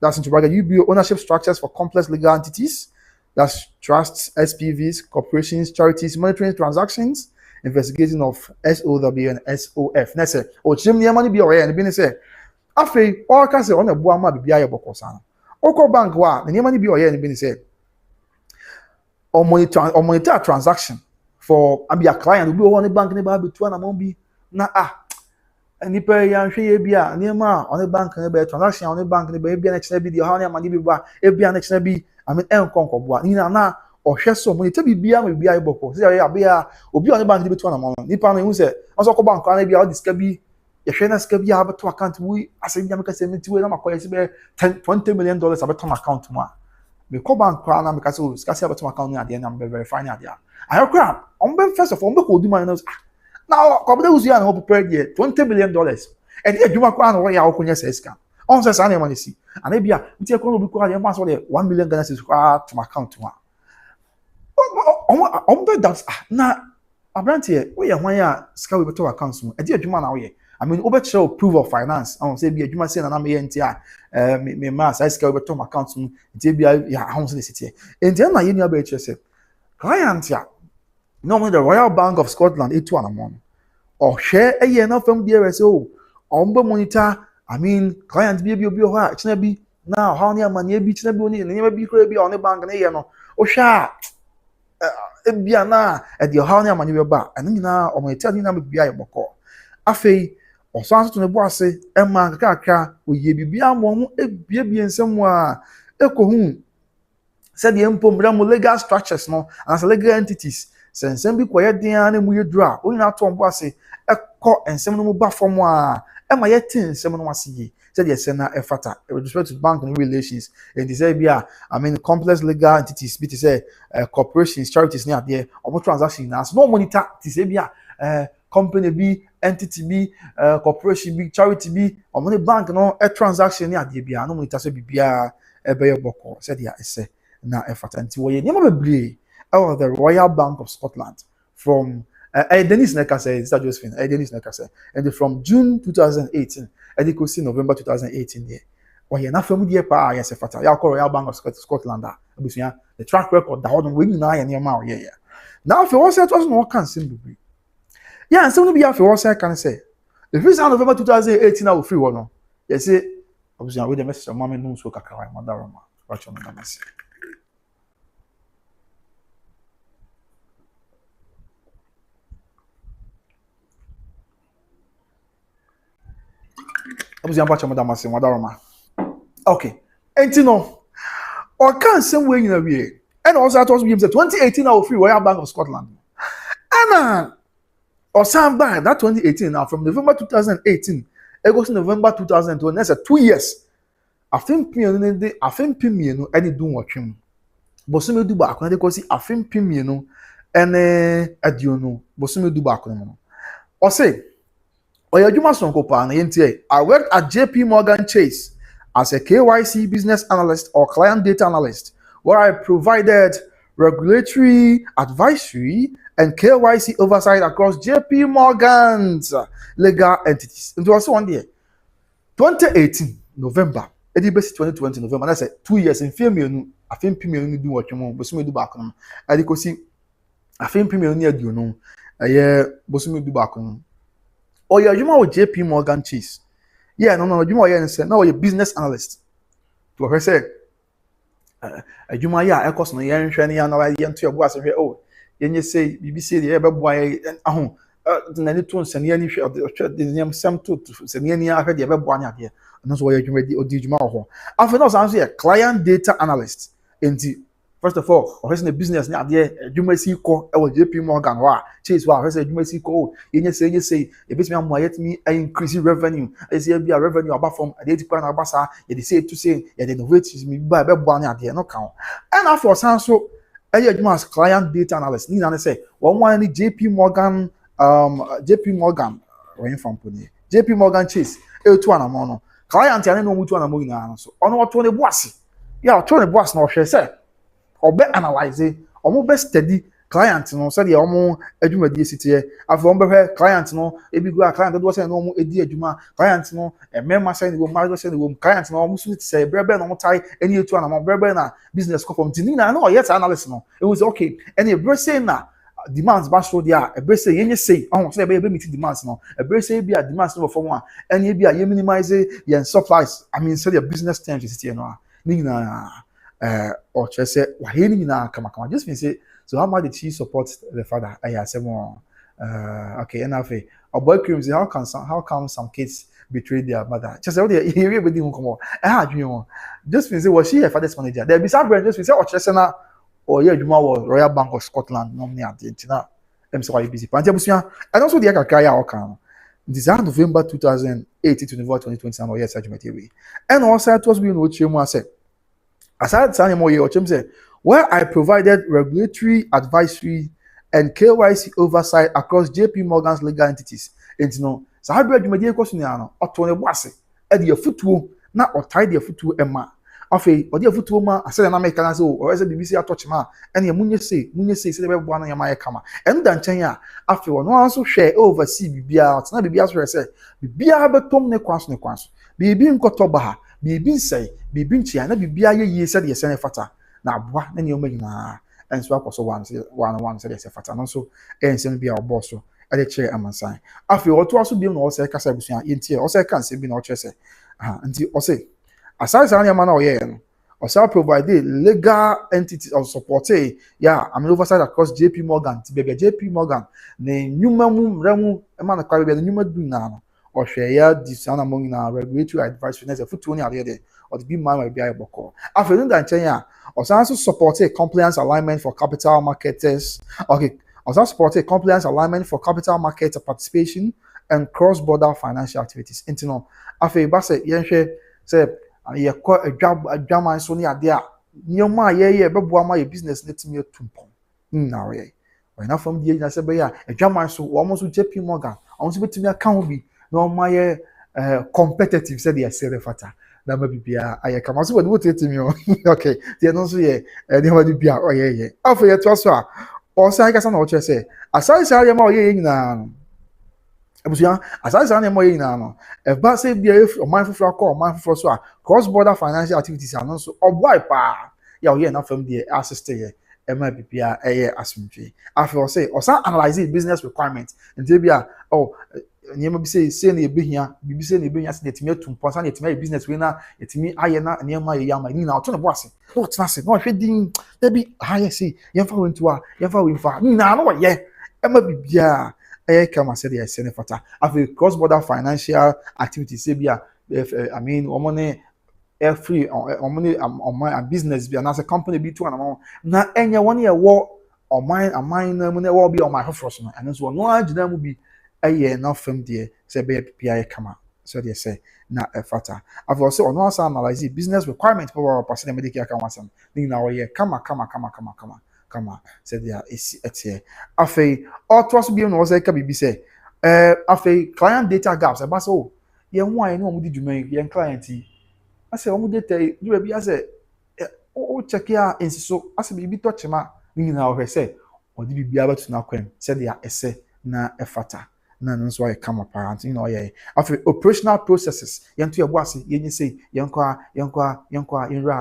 That's into UBO ownership structures for complex legal entities. That's trusts, SPVs, corporations, charities, monitoring transactions, investigating of SOW and SOF. Next, Jim money be aware and be say. After all can say on a boama be a bokosana. Oko bank wa, the money be aware and be say. Or monitor a transaction for a client who be on the bank never be 2 and be na any pay and she be a near on the bank and a transaction on the bank and be an extra be the honey money be an extra be I mean conquer Nina na or share so monitor be a boko. Say be a obi on the bank be 2 and Nipa who say also bank can be all this can be your trainers can be able to account we as a Yamaka 72 and $20 million about to account more. Me call bank crown because so scarcely about to account at the end and verify idea. I have crap. First of all, we do my nose. Now, Cobble was young, prepared yet $20 million. And yet, you are crown where our Kunya says scam. On says I money see. And maybe a will be quite a mass of 1 million dollars is required to my account to one. That's now a brand here. We are one year scout with 2 accounts. A dear Juman away. I mean, over show proof of finance. I won't say be a Juma saying and I'm NTI. Me mass, I scout with 2 accounts. Be a house in the city. And then I know about yourself. Clients, yeah. Normally the Royal Bank of Scotland, $8 or share a year now from the RSO. Monitor, I mean, clients be it's never be now how near money be never be crazy on the bank and a year no. Oh, sha, be na at your how near money be back and now or my telling number be a boko. Afe or sounds to the boss say, Emma Kaka, will ye be a mom, a baby and somewhere. Echo whom said the empom legal structures no as legal entities. Since be quiet there and we draw, only not to embassy a court and some mobile from one. Am I yet in some one see? Said yes, Senna Efata, with respect to banking relations, and this area, I mean, complex legal entities, be to say, corporations, charities near there, or transaction as no monitor, this area, company B, entity B, corporation B, charity B, or money bank, no, a transaction near the BR, no monitor, so be a bear boko, said yeah, I say, now Efata, and to you never be. Out the Royal Bank of Scotland from Denise is that Josephine? Denise and from June 2018, and you could see November 2018 there. Well, you're not familiar with yes, Royal Bank of Scotland. The track record, the whole winning eye and your mouth, yeah. Now, if you also was no can simply yeah, and so be after also I can say. The first November 2018, I will free one. Yes, obviously, with the message of Mammy knows who Kakawai, Madarama, watch on the message. Okay. And you know, or can't same way in a way. And also, I told him 2018 I will free Royal Bank of Scotland. And or some by that 2018 now from November 2018, it goes to November 2020. That's 2 years. I think Pimmy, any doing what him. Bosume do back when they go see I think Pimmy, and Adiono, Bosume do back. Or say, I worked at JP Morgan Chase as a KYC business analyst or client data analyst, where I provided regulatory advisory and KYC oversight across JP Morgan's legal entities. It was one year, 2018 November, 2020 November. That's 2 years in film. I think Pimmy do what you want, but some do back on. I could see. I think Pimmy near you know. Bosume do back on. Oh, yeah, you know JP Morgan Chase. Yeah, no, you know, no, you're a business analyst. To her say, you might, yeah, of course, no, you're training and I to your boss. Oh, yenye say BBC the ebe boy aho na ne to nsane ani hwe de nyam sam to nsane ani ahwe de ebe boy anya de no so ye dwuma di odi dwuma ho afa no so ye client data analyst enti first of all or the business na ade dwuma si ko e wo JP Morgan wa chase wa he say dwuma si ko yenye say e betimi am yet me increase revenue e say bia revenue aba from ade ti kwa na aba sa ye dey say to say ye dey innovate me ba be bo anya ade no kan and after san so e dwuma as client data analyst ni na say one ni JP Morgan JP Morgan when from pony JP Morgan Chase e to anamo no client ya no mu to anamo ina so ono to ne boase ya to ne boase na o hwe say obe analyze omo be study client no say omo adwumadi sitie afọ omo be client no ebi go client do say no omo edi adwuma client no memma say no ma say no client no omo so say brebe no omo tai eni etu na mo brebe na business ko from tini na no yet analysis no it was okay any bre say na demands ba so dia bre say yenye say omo say be meet demands no bre say be demands no for one any be ye minimize yen supplies I mean say the business terms sitie no ni na or just say wahini na kama just mean say so how much did she support the father I say more okay enough or boy creams how come some kids betray their mother just say you hear everybody who come on just mean say was she a father's manager there be some brand just mean say or just na or yeah juma was Royal Bank of Scotland no me at na em so why busy pantia busia and also the kakra ya okan December November 2018 to November 2020 and yes ajumete and also it was being no chemu say aside saying more year say where I provided regulatory advisory and KYC oversight across JP Morgan's legal entities. And you know, so how do you make question now? Otone boase e de afutuo na otai de afutuo ema. Afei, odi afutuo ma asɛ na make na so o ese BBC atouch ma ene munye say say be boa na yama ye kama. Enu da nkyɛn a afei ono anso hwɛ oversee bibia, na bibia so hwɛ sɛ bibia betom ne kwanso. Bibi nkoto ba ha. Bibi nsɛe bibi nkyia na bibia ye yie sɛ de yɛsɛ ne fata na aboa na ne ɔma nyinaa ɛnso akɔso one sɛ de yɛsɛ fata no so ɛnsɛm bia ɔbɔ so ɛde kyerɛ amansan afei ɔto aso biem na ɔsɛ kasa busua yɛntie ɔsɛ ka nsɛm bi na ɔkyerɛ sɛ nti ɔsɛ aside saa nneɛma na ɔyɛɛ no ɔsɛ provide legal entities of support oversight across JP Morgan ti baabi JP Morgan ne nnwuma mu mmara mu ɛma no kware bia ne nnwuma du nyinaa no ɔhwɛ ya di sana mo nyinaa regulatory advisory na sɛ futuo ne adeɛ de ɔde bi ma bia yɛbɔkɔ afei no da nkyɛn a ɔsan so support compliance alignment for capital marketers ɔsan support compliance alignment for capital market participation and cross-border financial activities nti no afei ba sɛ yɛnhwɛ sɛ yɛkɔ adwaman so ne adeɛ a nneɛma a yɛyɛ bɛboa ma yɛ business ne tumi atumpɔn na ɔyɛ ɔyɛ fam die nyina sɛ bɛyɛ a adwaman so wɔn so JP Morgan wɔn so bɛtumi aka ho bi na ɔmo ayɛ competitive sɛ deɛ ɛsɛ de fata na ma bibia ayɛ kama so wɔde wɔtete mi o okay deɛ no so yɛ nneɛma de bia ɔyɛ afei yɛtoa so a ɔsan kasa na ɔkyerɛ sɛ asase saa nneɛma a ɔyɛ nyinaa no abusua asase saa nneɛma a ɔyɛ nyinaa no ɛba sɛ bia ɔman foforɔ akɔ ɔman foforɔ so a cross border financial activities ano nso ɔboae paa yɛ ɔyɛ n'afam deɛ asiste yɛ ɛma bibia ɛyɛ asomdwe afei ɔsɛ ɔsan analyse business requirement nti bia nneɛma bi sɛ na ebehia bibi sɛ na ebehia sɛ yɛtumi atumpɔ sɛ na yɛtumi ayɛ business wei na yɛtumi ayɛ na nneɛma yɛ yama ni na ɔto ne bo ase na ɔtena ase na ɔhwɛ din dabi ayɛ sɛ yɛmfa wo ntua yɛmfa wo mfa ni na no wɔyɛ ɛma bibia ɛyɛ kama sɛ deɛ ɛsɛ ne fata afei cross border financial activities sɛ bi I mean ɔmo ne free ɔmo ne ɔman business bi anaasɛ company bi to anamo na ɛnyɛ wɔn yɛ wɔ ɔman na mu na ɛwɔ bi ɔman foforɔ so no ɛno nso ɔno agyina mu bi ɛyɛ na fam deɛ sɛ bɛyɛ bibia yɛ kama sɛ deɛ sɛ na ɛfata afei ɔsɛ ɔno asa analyse business requirement pɔpɔ pɔsɛ na medicare ka wasɛm ne nyinaa ɔyɛ kama sɛ deɛ esi ɛteɛ afei ɔtoa so bi na ɔsɛ ka bibi sɛ afei client data gaps ɛba sɛ o yɛn ho a yɛn ne wɔn di dwuma yi yɛn client yi asɛ wɔn data yi dwuma bi asɛ o check a nsi so asɛ bibi tɔ kyema ne nyinaa ɔhwɛ sɛ ɔde bibia bɛto n'akwan sɛ deɛ ɛsɛ na ɛfata na nso ayɛ kama paa nti na ɔyɛ afei operational processes yɛnto yɛbo ase yɛnyi sei yɛnkɔ yɛnwura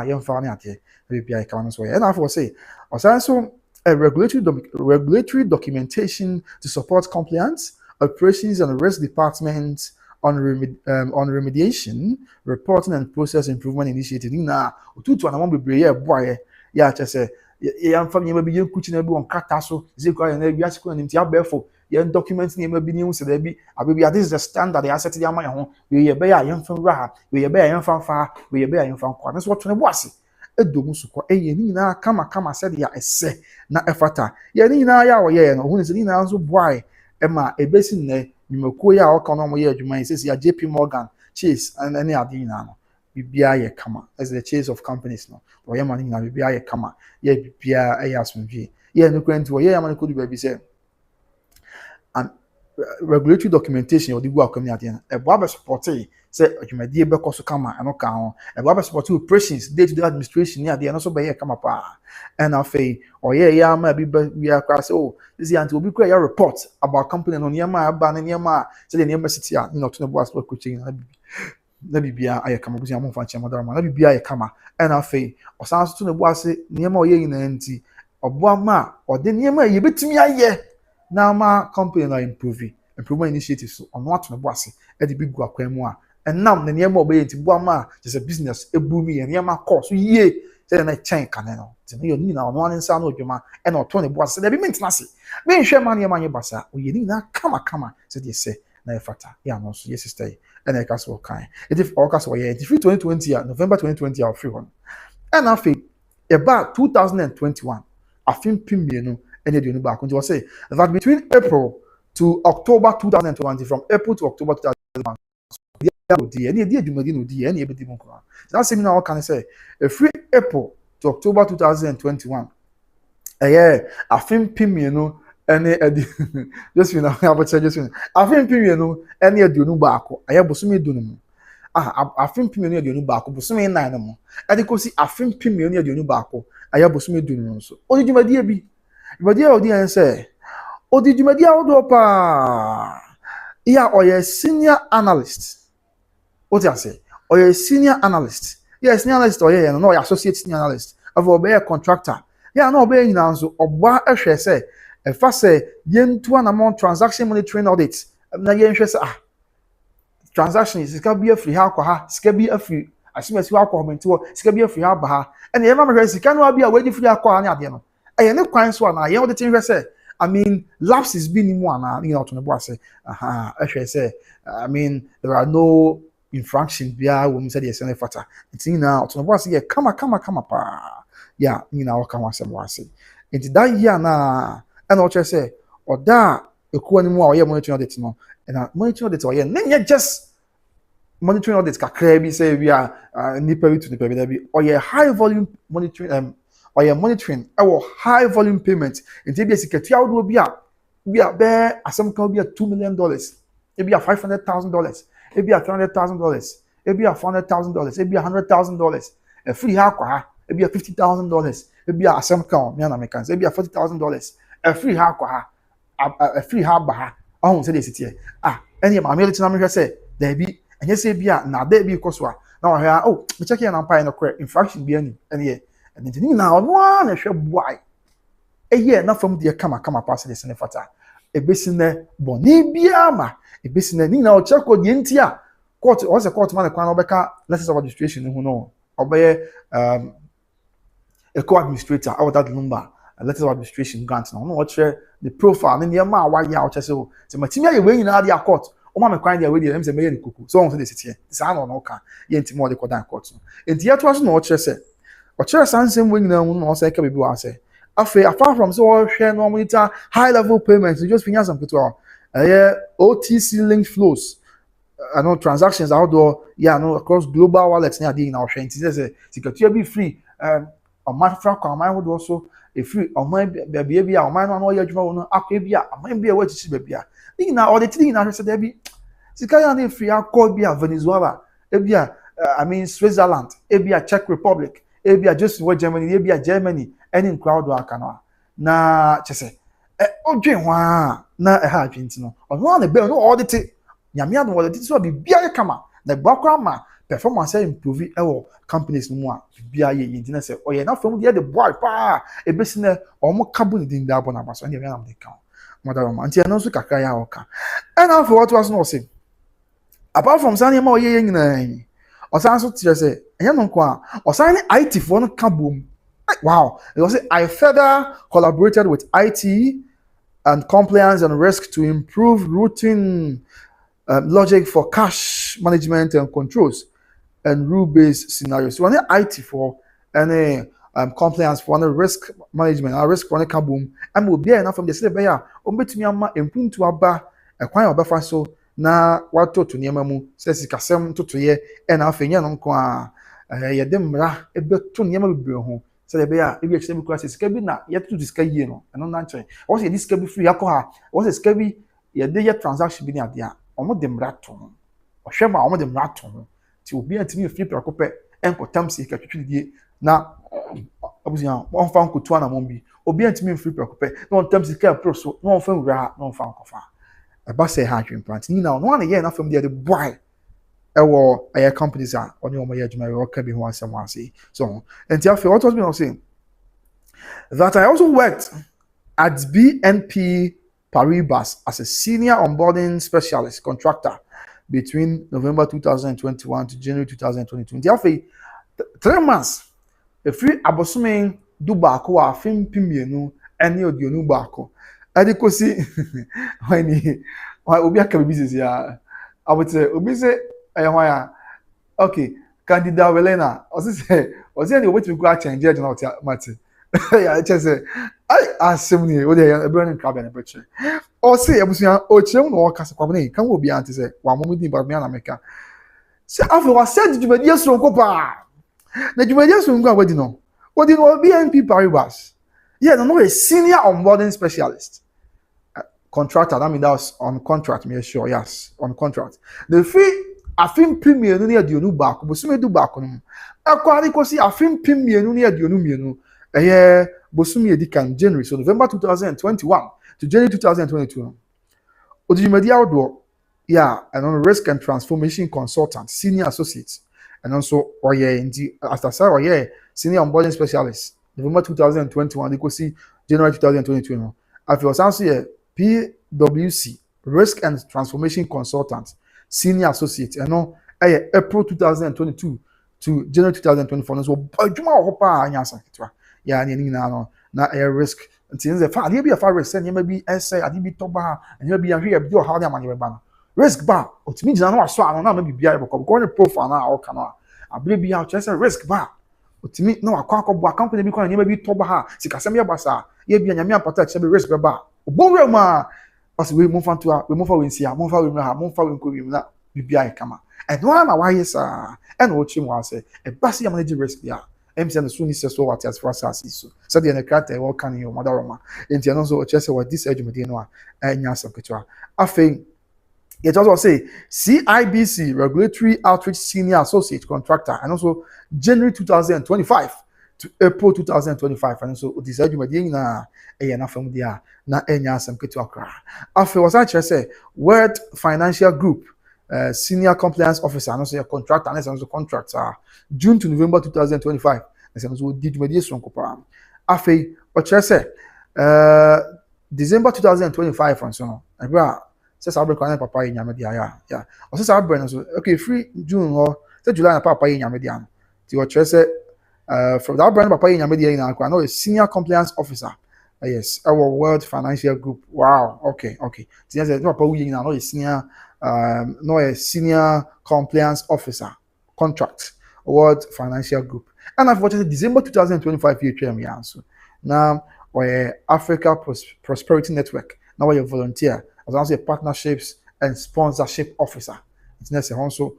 yɛmfa ne ateɛ baabi ayɛ kama nso ɔyɛ ɛna afɔ sɛ ɔsan so regulatory documentation to support compliance operations and risk departments on remediation reporting and process improvement initiative na otutu anamɔ bebree yɛ boayɛ yɛ akyɛ sɛ yɛn fa nneɛma bi yɛn kuchi na bi wɔn kata so ɛsɛ kura yɛn na bi ase kura nim ti abɛɛfo yɛn document nneɛma bi ne ho sɛ dɛ bi abɛbi this is the standard yɛ asɛte de ama yɛn ho yɛ bɛyɛ a yɛn fa wura ha yɛ bɛyɛ a yɛn fa fa yɛ bɛyɛ a yɛn fa nkɔ ne so wɔtɔ ne bo ase edom so kɔ ɛyɛ ne nyinaa kama sɛdeɛ ɛsɛ na ɛfata yɛ ne nyinaa yɛ a wɔyɛ yɛ no ɔhun sɛ ne nyinaa nso boae ɛma ebesi nnɛ nnwumakuo yɛ a ɔka no ɔmo yɛ adwuma yi sɛsi JP Morgan Chase ɛne ade nyinaa no bibia yɛ kama as the chase of companies no ɔyɛ ma ne nyinaa bibia yɛ kama yɛ bibia ɛyɛ asomdwie yɛ no kura nti wɔyɛ yɛ ma ne kodu baabi sɛ and regulatory documentation ɔde gu akɔm ne adeɛ no ɛboa bɛ supporte sɛ adwumadie bɛkɔ so kama ɛno ka ho ɛboa bɛ supporte operations day to day administration ne adeɛ no so bɛyɛ kama paa ɛna afei ɔyɛ yɛ ama bi bɛ wia kora sɛ o sisi anti obi kura yɛ report about company no nneɛma a ɛba ne nneɛma a sɛdeɛ nneɛma si ti a ne na ɔto ne bo asopɔ coaching na bibia ayɛ kama busia mo fa nkyɛn mo dara ma na bibia ayɛ kama ɛna afei ɔsan so to ne bo ase nneɛma ɔyɛ nyinaa nti ɔboa ma ɔde nneɛma a yɛbɛtumi ayɛ na ma company na improvement initiatives so ɔno ato ne bo ase ɛde bi gu akwan mu a ɛnam ne nneɛma ɔbɛyɛ nti boa ma kyerɛ sɛ business ebu mi yɛ nneɛma kɔ so yie sɛ na kyɛn kane no nti ne yɛ ne nyinaa ɔno ane nsa no adwuma ɛna ɔto ne bo ase dɛbi mentena ase menhwɛ ma nneɛma nyɛ basa ɔyɛ ne nyinaa kama sɛdeɛ sɛ na ɛfata yɛ ano nso yɛ sister yi ɛna ɛka so ɔkan ɛti ɔka so ɔyɛ ɛti free 2020 a November 2020 a ɔfiri hɔ no ɛna afei ɛba 2021 afei mpem mmienu ɛna aduonu baako nti ɔsɛ that between April to October 2020 from April to October 2021 ɛne ɛdi adwumadi na odi ɛne ɛbɛdi mu nkora saa sɛmi na ɔka ne sɛ ɛfiri April to October 2021 ɛyɛ afei mpem mmienu ɛne ɛdi Josephine na abɔkyɛ Josephine afei mpem mmienu ɛne aduonu baako ɛyɛ bosom aduonu mu afei mpem mmienu aduonu baako bosom nnan no mu ɛde kɔsi afei mpem mmienu aduonu baako ɛyɛ bosom aduonu no nso ɔdi dwumadie bi dwumadie a ɔdi yɛn sɛ ɔdi dwumadie ahodoɔ paa yɛ a ɔyɛ senior analyst what you say ɔyɛ senior analyst yɛ senior analyst ɔyɛ yɛn no na ɔyɛ associate senior analyst afɔ ɔbɛyɛ contractor yɛ na ɔbɛyɛ nyinaa nso ɔboa ɛhwɛ sɛ ɛfa sɛ yɛntu anamɔ transaction monitoring audit na yɛnhwɛ sɛ transaction sika bi afiri ha akɔ ha sika bi afiri asimasi hɔ akɔ hɔ mɛnti hɔ sika bi afiri ha aba ha ɛna yɛn ma mehwɛ sika no abi a wɔadi firi akɔ ha ne adeɛ no ɛyɛ ne kwan so ana yɛn ɔde te hwɛ sɛ I mean lapses bi ni mu ana ne yɛn ɔto ne bo ase ɛhwɛ sɛ I mean there are no infraction biara wɔ mu sɛ deɛ ɛsɛ ne fata nti nyinaa ɔto ne bo ase yɛ kama paa yɛ nyinaa ɔka ho asɛm wɔ ase nti da yie ana ɛna ɔkyerɛ sɛ ɔda a ekuo no mu a ɔyɛ monitoring audit no ɛna monitoring audit ɔyɛ ne nyɛ just monitoring audit kakra bi sɛ bi a nipa bi to nipa bi da bi ɔyɛ high volume monitoring ɔyɛ monitoring ɛwɔ high volume payment nti ebi esikatua ahodoɔ bi a bɛɛ asɛm kan bi a $2 million ebi a $500,000 ebi a $300,000 ebi a $400,000 ebi a $100,000 ɛfiri ha akɔ ha ebi a $50,000 ebi a asɛm kan mi anamika ebi a $40,000 ɛfiri ha akɔ ha ɛfiri ha aba ha ɔhun sɛ de esi teɛ ɛni maame yɛde tena mi hwɛ sɛ dɛbi ɛnyɛ sɛ bi a na ada bi kɔ so a na wɔhwɛ a mi kyɛ kɛ yɛn na mpa yɛn no korɛ infraction bi ani ɛni yɛ ɛni nti na ɔno a na ɛhwɛ buae ɛyɛ na fam deɛ kama pa sɛ de sɛ ne fata ebesi nɛ bɔnne biara ma ebesi nɛ ne nyinaa ɔkyerɛ kɔ deɛ nti a court ɔsɛ court ma ne kwan na ɔbɛka letters of administration ne ho no ɔbɛyɛ eco administrator ɛwɔ that Lumba letters of administration grant na ɔno ɔkyerɛ the profile ne nneɛma a wayɛ a ɔkyerɛ sɛ o sɛ matimi ayɛ wei nyinaa de a court ɔma me kwan deɛ wei deɛ ɛm sɛ mɛyɛ ne kuku so ɔn sɛ de sitiɛ saa na ɔno ɔka yɛ ntimi ɔde kɔdan court no nti yɛtoa so na ɔkyerɛ sɛ ɔkyerɛ saa nsɛm wei nyinaa mu na ɔsɛ ɛka biribi wɔ asɛ afei apart from sɛ ɔhwɛ na ɔmonitor high level payments just fi nya asɛm ketewa ɛyɛ OTC linked flows ɛno transactions ahodoɔ yɛ ano across global wallets ne adeɛ nyinaa ɔhwɛ nti sɛ sikatua bi free ɔman foforɔ akɔ ɔman ahodoɔ so efiri ɔman baabi bi a ɔman no ano ɔyɛ adwuma wɔ no akɔ bi a ɔman bi a wɔakyikyi baabi a ne nyinaa ɔde ti ne nyinaa hwɛ sɛ dɛbi sika yɛ ano efiri akɔ bi a Venezuela ebi a I mean Switzerland ebi a Czech Republic ebi a just wɔ Germany ebi a Germany ɛne nkura ahodoɔ aka no a na kyɛ sɛ ɔdwe ho a na ɛha adwe nti no ɔno a na bɛn no ɔde te nyame adom ɔde te so a biribiara kama na ɛboa ama performance improve ɛwɔ companies no mu a bibia yɛ yinti na sɛ ɔyɛ na fam deɛ de boy pa ebesi na ɔmo kabo ne din da abɔ na baso ɛne yɛn am de ka modern man nti ɛno nso kakra ya ɔka ɛna afɔ what was no say apart from sani ma ɔyɛ nyinaa ɔsan so kyerɛ sɛ ɛyɛ no nko a ɔsan ne IT foɔ no ka bom Wow. It was I further collaborated with IT and compliance and risk to improve routine logic for cash management and controls and rule-based scenarios. So, when IT for any compliance for any risk management, risk for any kaboom, and will be enough from the same way. To me, ama impuntu aba ekwan obefa so na wato to niema mu sesi kasem toto ye and afenya no nko a ye de mra ebeto niema bebre ho se be a ebi ekse bi kwa sika bi na ye to disika yie no eno na nche o se disika bi free akọ o se sika bi ye de ye transaction bi ni ade a omo de mra to ho o hwe ma omo de mra to ho ti obi antimi free prako enkotam si ka twitwidie na abusia won fa nkotu ana mombi obi antimi free prako na on tam si ka pro so na on fa wura na on fa nkofa eba say ha twin plant ni na no na ye na fam de boy ewo aye companies a oni omo ye adwuma we ka bi ho asem ase so enti afi what was me saying that I also worked at BNP Paribas as a senior onboarding specialist contractor between November 2021 to January 2022. Enti afi 3 months a free abosume du baako a fim pimienu ene odionu baako adikosi when obi aka business ya I would say obi say ya okay candidate welena o say the wait we go change na mate ya che say I asem ni o dey e burning crab na beche o say ebusuan o chem no kasa kwa na kan obi ante say wa momudi ba me na meka say afi wa said djumadi esronko pa na djumadi esronko awadi no BNP Paribas no a senior onboarding specialist contractor. That means that was on contract, me sure, yes, on contract. The fee I think premier no near dionu baako, bosume du baako no. Akwari kosi I think premier no near dionu mienu. Bosume edikan January, so November 2021 to January 2022. Odijumedi outdoor, yeah, and on risk and transformation consultant, senior associate, and also after say senior onboarding specialist, November 2021, they could see January 2022. I feel also PwC, Risk and Transformation Consultant, Senior Associate, and no, April 2022 to January 2024. So, Juma Hopa, Anyasa, yeah, no, risk. Until the far, be a far risk, and you may be essay, I did be toba, and you'll be a here, do how they money banner. Risk bar, it means I know I saw, I maybe be able to go on a profile now, or cannot. I believe be out just a risk bar. To me, no, I can't go back company because you may be toba, Sikasamia Basa, you be an Yamia Patak, risk bar. Bonrema. Parce we move on to we move on see move on we na bibia kama and no am why yes and what you want say e basi am na risk ya em say no so ni so what as for us so so the crate e work kan your mother roma enti no so che say what this edumede no a enya some ketua afei it also say CIBC Regulatory Outreach Senior Associate Contractor and also January 2025 to April 2025 and so this edumede na na from there na enya some ketu akra after was actually say World Financial Group Senior Compliance Officer and also a contractor and also contractor June to November 2025 and so did mediation kopa after what say December 2025 and so on abra say sabre kwan papa enya media ya o say sabre so okay free June or say July na papa enya media ti what say from that brand papa enya media na akwa no a senior compliance officer. Yes, our World Financial Group. Wow. Okay. No a senior compliance officer contract. World Financial Group. And unfortunately, December 2025 year answer. Now we Africa Prosperity Network. Now we volunteer as also a partnerships and sponsorship officer. It's necessary also.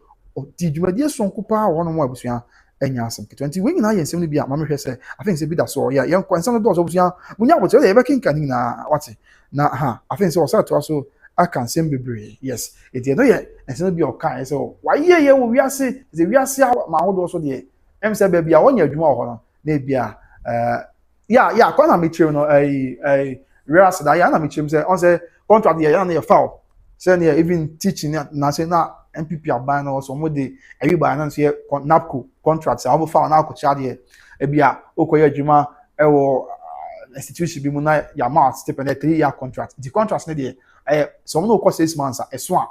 Did you media son kupa one more busia? Enya some 20 we na yensem bi a mama hwe say I think say bi da so ya yen kwansa no do so busia munya bote e be kinka ni na wate na ha I think say was to so aka nsem bebre yes it no ye ensem bi o kan say why ye wo wiase ze wiase ma ho do so de em say ba bia wonya adwuma ho no na bia ya kwa na me chem no reas da ya na me chem say on say contract ye ya na ye foul say na even teaching na say na MPP aban no so mo de everybody na say NAPCO contracts a found na akọcha de e bia okoye adwuma e wo institution bi mu na ya ma stipend 3-year contract the contract na de so mo no 6 months e so a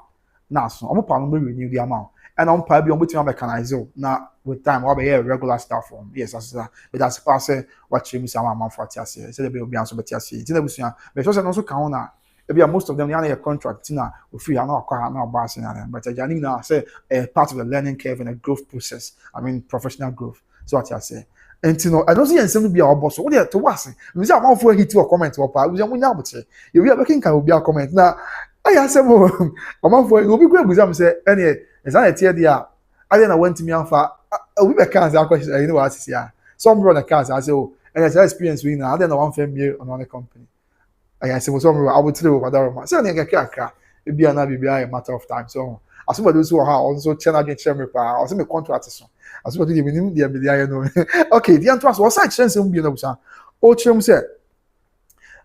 na so mo pa no be renew the amount and on pay be on between mechanize now with time or be a regular staff form. Yes, as that. But that's pass what you miss a man for tiase. Say be answer be tiase. Ti na busua. But so no so kan na e be most of them they are contract na we free na akwa na boss na but ajani na say a part of the learning curve and a growth process. I mean professional growth. So what you say. And you know, I don't see anything be our boss. What they to was. Me say am for hit or comment or pa. We say munya bote. You be making can be a comment na. I say mo. Am for you be go exam say any is that tier dia. I then I went to me and fa we be can say question you know what is here. Some run the cars I say oh and I experience we na. I then one firm here on one company. I say some I would tell over that. Say na get kaka. E be na be a matter of time. So as for those who are also channel get share me pa. Also me contract so. As what you mean, the okay, the answer was such sense of being able or chum said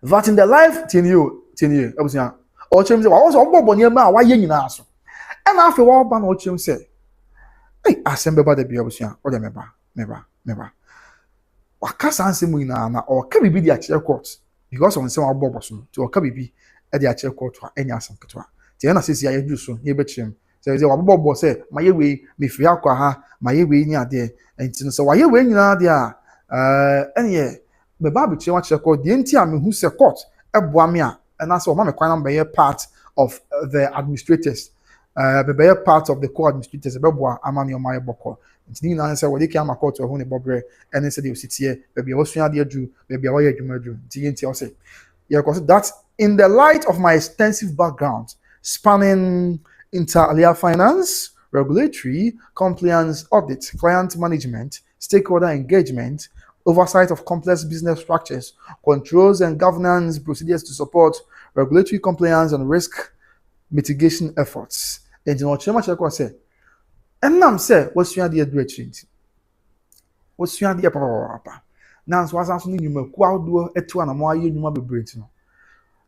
that in the life, 10 years, I was young. Or chum said, I was all born near my why you ask. And after a while, Ban or chum said, hey, I send about the Biabusian, or the member. Or Cassan Simina, or can be the actual court because on some Bobson to a cabby at the actual court for any answer. The answer says, I do so, near Betchim. So Bob say, my way, me free alcohol, my way near there. And so why you win now there? And yeah, the Babu watch the court, the NTM who say court, a Boamia, and that's what Mamma Quanam by a part of the administrators, by part of the co administrators, Beboa, Amani or Maya Boko. It's Nina answer what they came a court to Honey Bobre, and they said you sit here, maybe Australia Jew, maybe a way you do, TNT say. Yeah, because that's in the light of my extensive background, spanning inter-alia finance, regulatory, compliance audit, client management, stakeholder engagement, oversight of complex business structures, controls and governance procedures to support regulatory compliance and risk mitigation efforts. And you know, Chema say, and now say, what's your idea, Dredge? What's your idea, Papa? Now, so as I'm saying, you may do a 2 and more year, you might be breaking.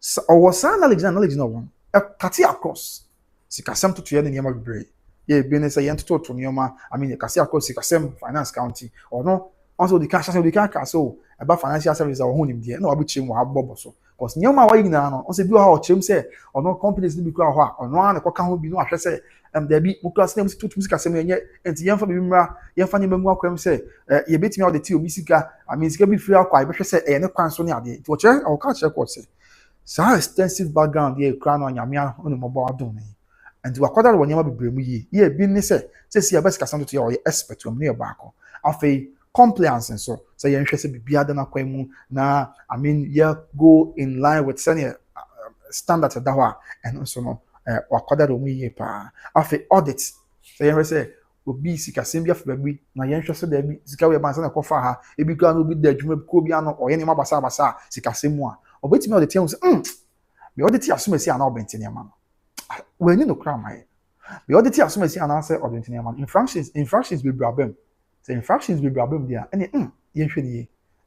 So, or was Alexander one, a catty across. Sikasem to tuye nyama bebre ye bi ne say yento to nyama I mean kasi akọ sikasem finance county or no also the cash so about financial services or honim there no abuchi mu abobo so cause nyama wa yina no on say bi wa chem say or no companies ni bi kwa ho or no an ko ka ho bi no ahwe say there be mu class name to sikasem enye enti yemfa bi mra yemfa nyama mu akwam say ye betimi all the tea obi sika I mean sika bi free akwa e be hwe say e ne kwan so ne ade to che o ka che ko say so extensive background here kra no nyamia on mo bo adon and to acquire the wanyama bebremu yi ye bi ne say see abes kasanto to your expert to me baako afei compliance and so say ye nhwe say bibia da na kwam na I mean ye go in line with senior standards da ho and so no acquire the yi pa afei audit say ye say obi sikasem bia fa bi na ye nhwe so da bi sika we ban say na kofa ha e bi kwa no bi da adwuma ko bi ano oye ne ma basa sikasem mu a obetimi all the time say me audit asumesi ana obentini ama no when you know crime the other thing as soon as you answer or infractions will be problem. The infractions will be problem there and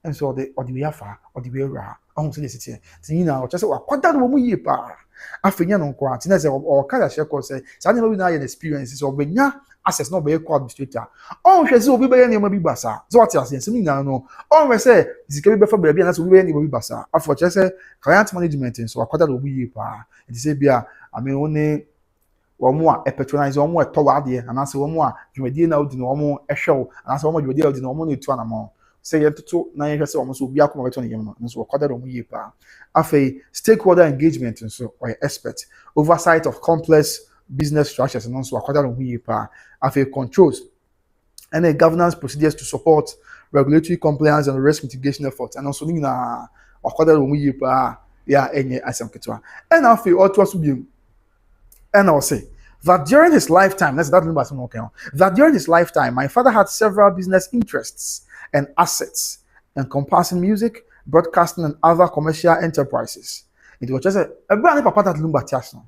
and so the or the way far or the way ra on to this here you know just what that woman ye pa afenya no kwa tina say or ka share ko say say na we na an experiences or benya access no be equal administrator on hwe say obi be ya bi basa so what you say say na no on we say zika bi be fa bra bi na so obi be ya bi basa afọ che say client management so akwada obi ye pa it say bia I mean only omo a patronize omo etowa de anase omo a dwumadi na odi no omo ehwew anase omo dwumadi odi no omo no etu anamo say yetoto na yehwe say omo so obi akoma beto ne yem no so akwada omo ye pa afei stakeholder engagement so or expert oversight of complex business structures and so akwada omo ye pa afei controls and a governance procedures to support regulatory compliance and risk mitigation efforts and also na akwada omo ye pa ya enye asem ketwa and afei oto so bi and I'll say that during his lifetime, that during his lifetime, my father had several business interests and assets encompassing music, broadcasting, and other commercial enterprises. It was just a brand papa that Lumba Tiasno.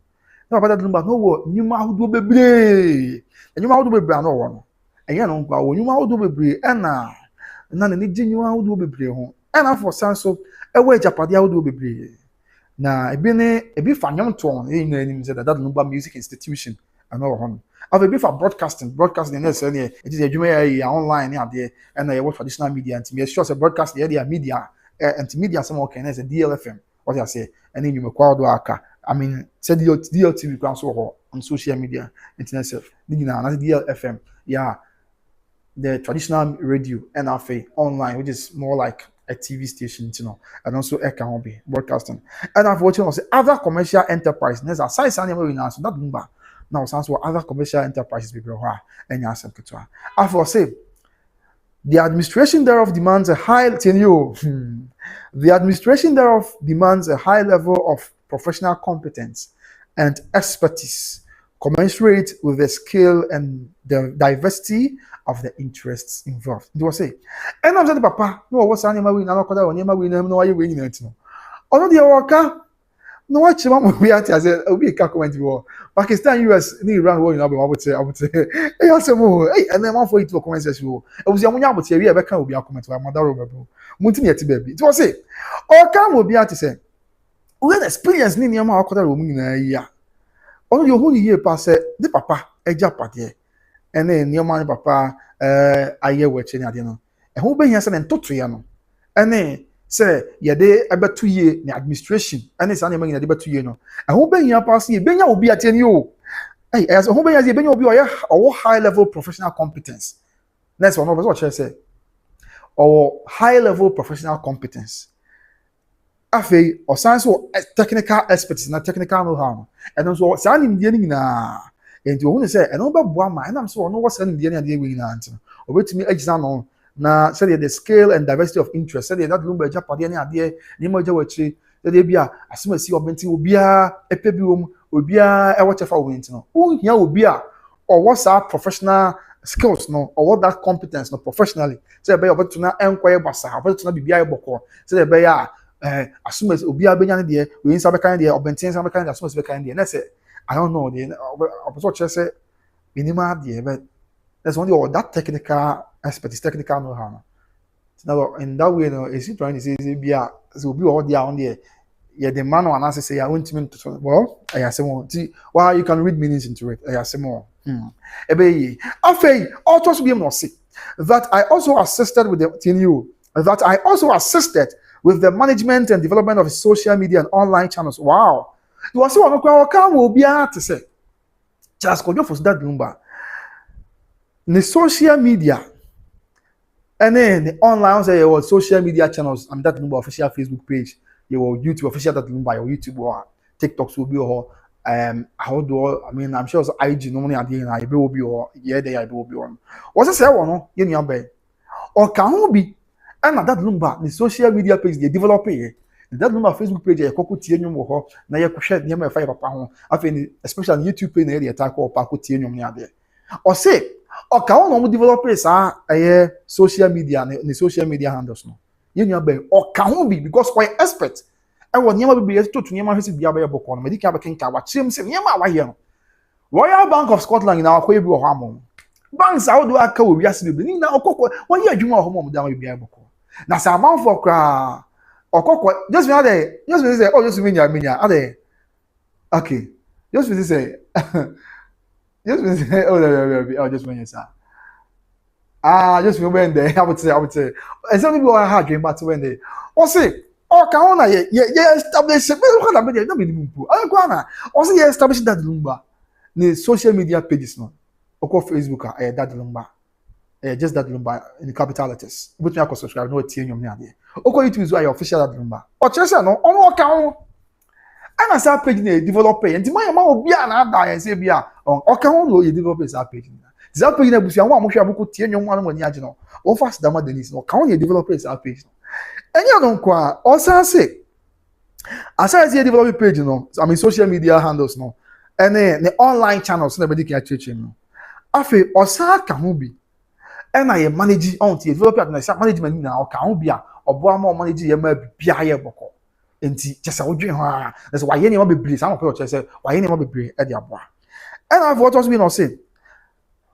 No, papa that Lumba, no, you ma do be and you ma do be brand no one. And you know, you ma do be and none any genuine do be home. And I for Sanso, a way Japadia do be. Na ebi fanyam ton na enim say that Lumba music institution and all on of ebi for broadcasting na say it is adwuma ya online ya there and na your traditional media and me sure say broadcast the media and media some okay na say DLFM what you say and then you me kwado aka I mean say DLTV kwan so ho on social media, internet self. DL FM, yeah, the traditional radio NFA online, which is more like a TV station, and also Eka broadcasting. And I've watched also other commercial enterprises. There's a size animal now, so that Lumba. Now, sounds what other commercial enterprises be and yes, I've say the administration thereof demands a high the administration thereof demands a high level of professional competence and expertise commensurate with the skill and the diversity of the interests involved. It was say, and I'm saying, Papa, no, what's animal we now call we no why you winning it. No, the worker. No, what you want me at as a week comment war. Pakistan, US, Iran, I would say, hey, also, hey, and then one for it to comment as well. It was young, I would say, we have a comment to my mother, Wontumi baby. It was say, or come will be at to say, we had experience in your mouth, yeah. Only your whole year pass the papa, a japati, and then your man, papa, I hear what you know, and who be here and Totriano, and then. Say, yeah, they about 2 years in administration, and it's animal in about 2 years. No, and who been here past year, Benya will be at you. Hey, as a home as you will be our high level professional competence. That's one of us what I say. Or high level professional competence. Afe, or science or technical expertise, not technical know-how. And also, sounding the ending now. And you want to say, and over Buama, and I'm so no what's sending the end of the wing answer. Or wait to me, example. Na say the scale and diversity of interest say that Lumba Japade any ade ni mo je wachi say bia asema si obenti obia epebi wom obia e wacha fa wenti no hia obia or what's our professional skills no or what that competence no professionally say be obeto na enkoye basa obeto na bibia eboko say be ya asema obia benya ne de we nsa be kan de obenti nsa be kan de asema be kan de na say I don't know the obeto say minima de but that's only all that technical aspect is technical know-how. Now, in that way, is he trying to say, so be all down there? Yeah, the man and answer say, I want to well, I say more. See, well, you can read meanings into it. I say more. Also be more sick. That I also assisted with the management and development of social media and online channels. Wow. You are so on will be able to say, just go for that Lumba. The social media. And then the online say your social media channels and that Lumba official Facebook page, your YouTube official that Lumba, your YouTube or TikToks will be or how do I mean I'm sure also IG normally at the end I will be or yeah they will be on. What's I say one in your bed? Or can be and that Lumba the social media page they develop it. That Lumba Facebook page you could tie nyum ho na you could share nyam fire papa ho especially YouTube page na dey attack or pa could tie nyum near there. Or say or can one developers are social media the social media handles no you know be or can be because quite expert and what never be to nyama hisi bia be boko no medical can ka wa chim se nyama wa here no Royal Bank of Scotland na akwa ebi ho amon banks how do aka wo wiase be na okoko won ye adwuma ho mom da bia boko na sa man for kra okoko just me say oh just me nya ade okay just me say just say, oh, just when you say, just when they, I would say, and some people are hard dream, but when they, or say, oh, Kaona, yeah, establish, what I'm not being moved. I go or say, establish that Lumba, the social media pages, no, or Facebook, that Lumba, just that Lumba in the capital letters. But me, I can subscribe, no, TNM near there. Okay, it is why official that Lumba, or just no, on account. And as our page developer, and the man will be an adder and say, Bia, or can only develop his page. That page will be one which I could tell you one when you know, or fast Dama Denise, or can only develop his page. And you don't quite also say, as I say, develop page, I mean, social media handles, no, and then the online channels, nobody can teach him. I feel, or Sa can be, and I am managing on the developer and I say management now, can be or more managing your Bia Boko. Enti chese odwen ho a that's why any ma bebre some people chese why any ma bebre e de aboa and I've what also been say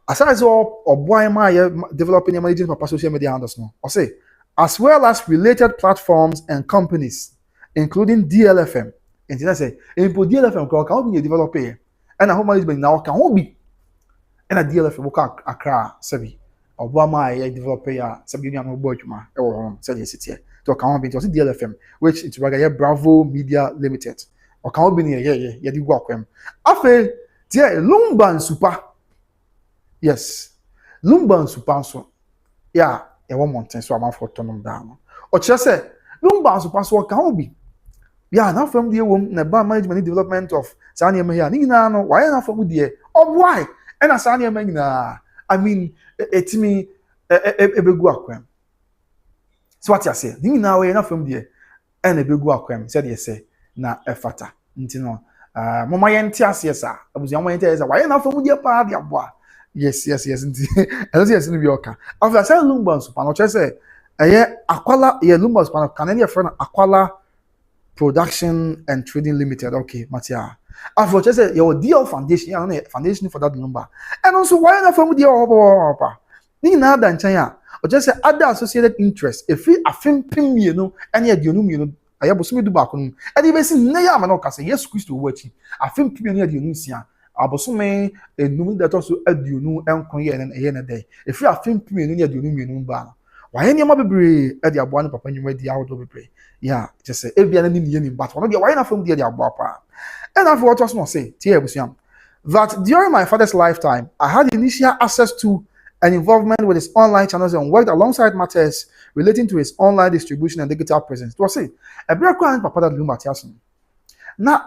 aside so oboy ma developing and managing for social media handles no or say as well as related platforms and companies including DLFM enti na say impo DLFM can be developer and how management now can be and a DLFM work Accra sebi oboy ma developer ya sebi ni am bodwuma e wo ho say city to account be to DLFM which it's Bravo Media Limited or can be near yeah the go akwem afa Tie Lumba and Super. Yes. Lumba and Super so. Yeah, e wo mountain so am for tonom down. O kire say Lumba and Super so kan obi. Yeah, now from the wom na ba management development of Sanya here. Ni na no why na from the why? And as Sanya na I mean etimi ebegu akwam. So what you say? Ni na we na from the and ebegu akwam said yes say na efata. Nti no mama yenti ase sa. Abuzu mama yenti ase why na from the pa dia boa. Yes. Nti. Else yes no be oka. After say Lumba so pa no che say akwala ye Lumba so pa no kan any friend akwala Production and Trading Limited. Okay, Matia. After just say your deal foundation, you foundation for that number. And also why not from the ni na dan chan or just say other associated interests. If we afim pim you know any aduonum you know ayabosumi du ba kono. And even see na ya ma no ka say yes Christ wo achi. Afim pim you know aduonum sia. Abosome enum that also aduonu enkon ye na day. If we afim pim you know aduonum you know ba. Why any ma bebre e de aboa no papa nyuma di awodo bebre. Yeah, just say if you are any but one why not from the abapa. And I've what was say, that during my father's lifetime, I had initial access to and involvement with his online channels and worked alongside matters relating to his online distribution and digital presence. To say, a break and papa that Lumba Tiason. Na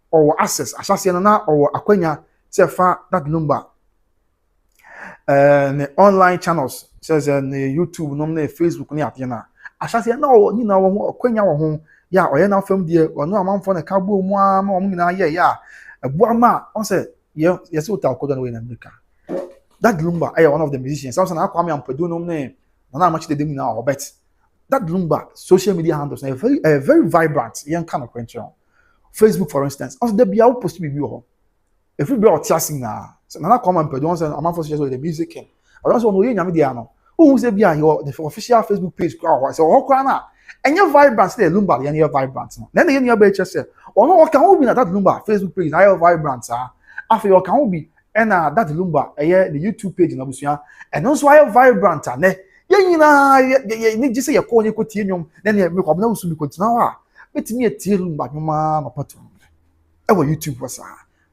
or access, Ashanti na or Akwenya, say fa that Lumba. The online channels says YouTube, normally Facebook, near Tiana. Ashanti no ni na wo Akwenya wo ho ya oye na fam die ono amanfo na kabo mu ama o nyina ye ya ebuama on say yes uta kodo na we na America. That Lumba one of the musicians also na Kwame Ampadu no ne na much the dem na Robert. That Lumba social media handles are very vibrant young kind of control. Facebook for instance also there be post to be ho. If we be out chasing na Kwame Ampadu on say amanfo social the music and also no ye nyame dia no who say be the official Facebook page crowd so okra na enye vibrant dey Lumba dey vibrant no na dey be say ono o kan obi na that Lumba Facebook page na vibrant after o kan obi na that Lumba the YouTube page na busua and also vibrant na ye nyina ye ni gise ye ko nye ko tie nwom na ne me ko na usu bi kontina wa betimi e tie Lumba nwoma na pato e wo YouTube wasa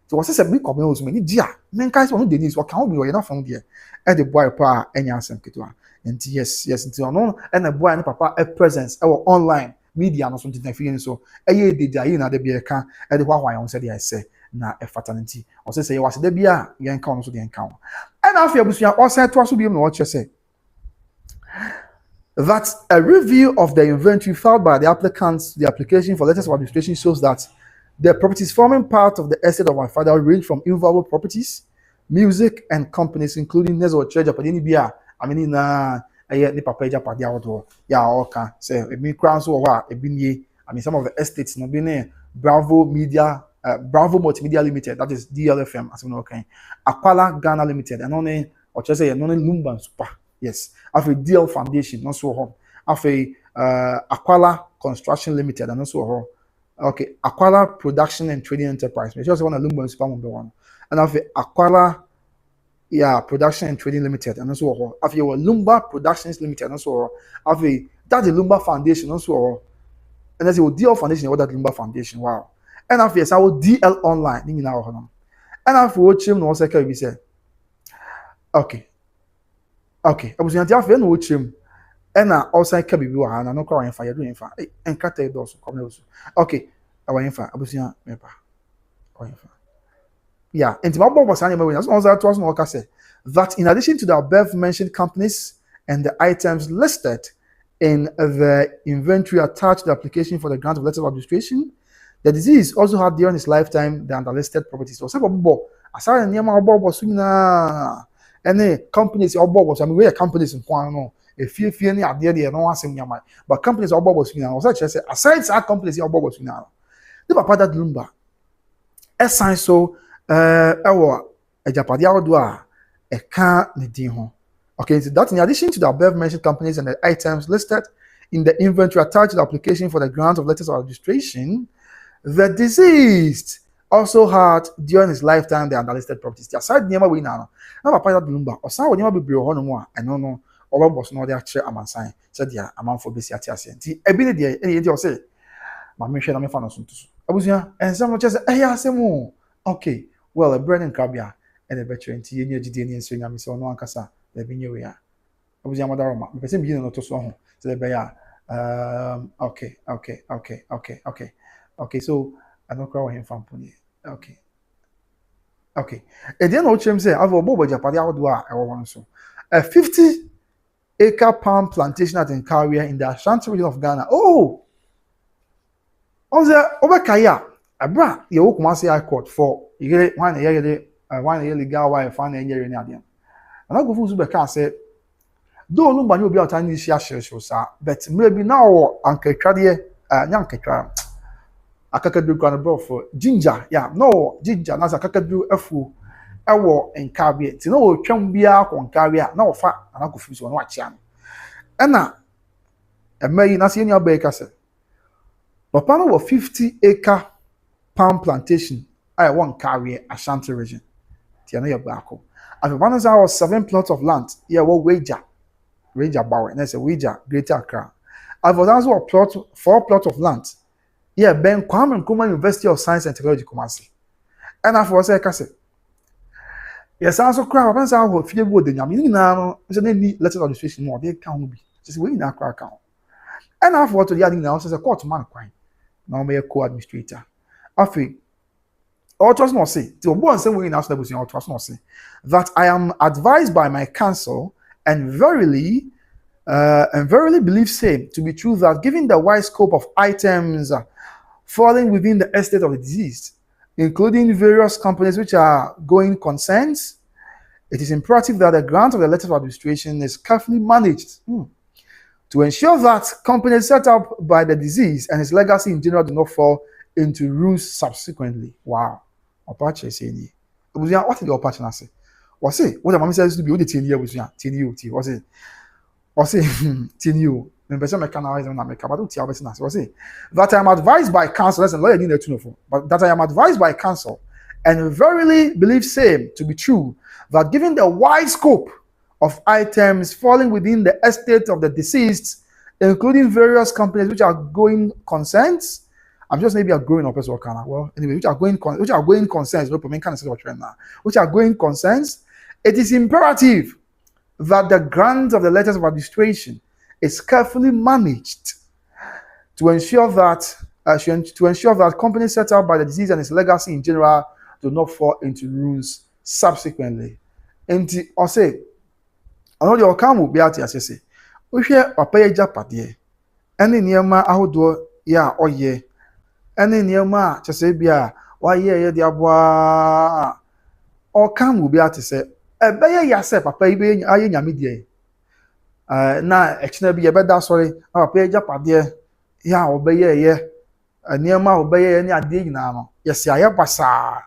so wasa se bi ko na usu me ni dia men kai so no Denise o kan obi o ye na fam there e the boy pa enya asem ketwa nti yes nti ono e na boy ne papa a presence e wo online media no so nti na fi so e ye deja yi na de bi e ka e de hwa yon se de I say na e fatality o se ye wase de bia ye nka ono so de nka wo e na afia busua o se to so bi no o che say that a review of the inventory filed by the applicants the application for letters of administration shows that the properties forming part of the estate of my father range from invaluable properties, music and companies including Nezo Church Japadini Bia I mean na the papa Japadi outdoor ya oka say a big crown so what a binye I mean some of the estates no been Bravo Media Bravo Multimedia Limited that is DLFM as we know okay Aquala Ghana Limited and only or just say no Lumba Super yes after DL Foundation no so home after Aquala Construction Limited and also home okay Aquala Production and Trading Enterprise just one Lumba Super number one and after Aquala Production and Trading Limited and also after your Lumba Productions Limited and also after that the Lumba Foundation also and that's your DL Foundation or that Lumba Foundation wow and after yes our DL Online ni na ho and after watch him no say can be say okay abusu yanti after no watch him and na also can be wa na no kwa wan fa you do yin fa en kata do so come also okay awan fa abusu yan mepa awan fa yeah, and that in addition to the above mentioned companies and the items listed in the inventory attached to the application for the grant of letters of administration, the disease also had during his lifetime the underlisted properties. So, aside any companies or bubbles, I mean, we are companies in Kwano, a few any idea, no one saying Yamai, but companies or bubbles, aside our companies or bubbles now. The papa that Lumba, assign so. Ewo ejapade awodo a eka ne din ho okay so that in addition to the above mentioned companies and the items listed in the inventory attached to the application for the grant of letters of registration the deceased also had during his lifetime the unlisted properties aside never we now papa that Lumba or sa never be ho no mo a eno no obo no de a kire amansan said dia amanfo besi ate ase nti ebi ne de e de o say ma me hwe na me fa no so ntuso abusia ensem no che say asemu okay well a burning crabia and a veteran tea near Gideon swing and so no ankasa the vinyuria. I was Yamadama, because I'm being not so the bear. Okay. So I don't cry him from Pony. Okay. And then what you say, I've a bobo Japadi outdoor. I want so a 50-acre palm plantation at Nkaria in the Ashanti region of Ghana. Oh, on the Obakaya, a bra, you Kumasi High Court for you get one year legal wife, one year in Adian. And I go for Zubeka said, though Lumba will be out and this year, but maybe now Uncle Tradia, Yankatra. A kakadu gonna bro for ginger, yeah, no ginger, that's a kakadu efu. Ewo Nkaria. Ti no twam bia ko Nkaria na ofa anakofu so no achia no. E na emayi na se eni aba eka se. Papa no 50-acre palm plantation I want Nkaria Ashanti region. Ti na ye baako. After no say 7 plots of land here wo wager bawe na say wager Greater Accra. After that was 4 plots of land here Ben Kwame Nkrumah University of Science and Technology Kumasi. And after say eka se yes, also cry. Once I have few good thing. I mean, now it's an any letter of registration more. They can't be just waiting that crack account. And after what the other now says a court man crime. Now may a co-administrator. After all trust not say to one same way now was all trust not say that I am advised by my counsel and verily believe same to be true that given the wide scope of items falling within the estate of the deceased, including various companies which are going concerns, it is imperative that the grant of the letter of administration is carefully managed to ensure that companies set up by the deceased and his legacy in general do not fall into rules subsequently. Wow. Opache saying, what did the Opache say? Was it what the mama says to be with the 10 year was was it? Was it 10 you? That I am advised by counsel, that's a lawyer need to know for, but that I am advised by counsel and verily believe same to be true that given the wide scope of items falling within the estate of the deceased, including various companies which are going concerns, I'm just maybe a growing up as well, well, anyway, which are going concerns, which are going concerns, it is imperative that the grant of the letters of administration is carefully managed to ensure that companies set up by the deceased and its legacy in general do not fall into rules subsequently. And I say, I know the outcome will be at as I say. We share papa japade. Any niema ahodo ya oye. Any niema chasebia why ye the abwa. Outcome will be at say. Ebeye ya say papa ibe aye nyame die. Na ekina bi yebeda sorry papa japade ya obeye ye niema obeye ni ade nyina no yesi aye basa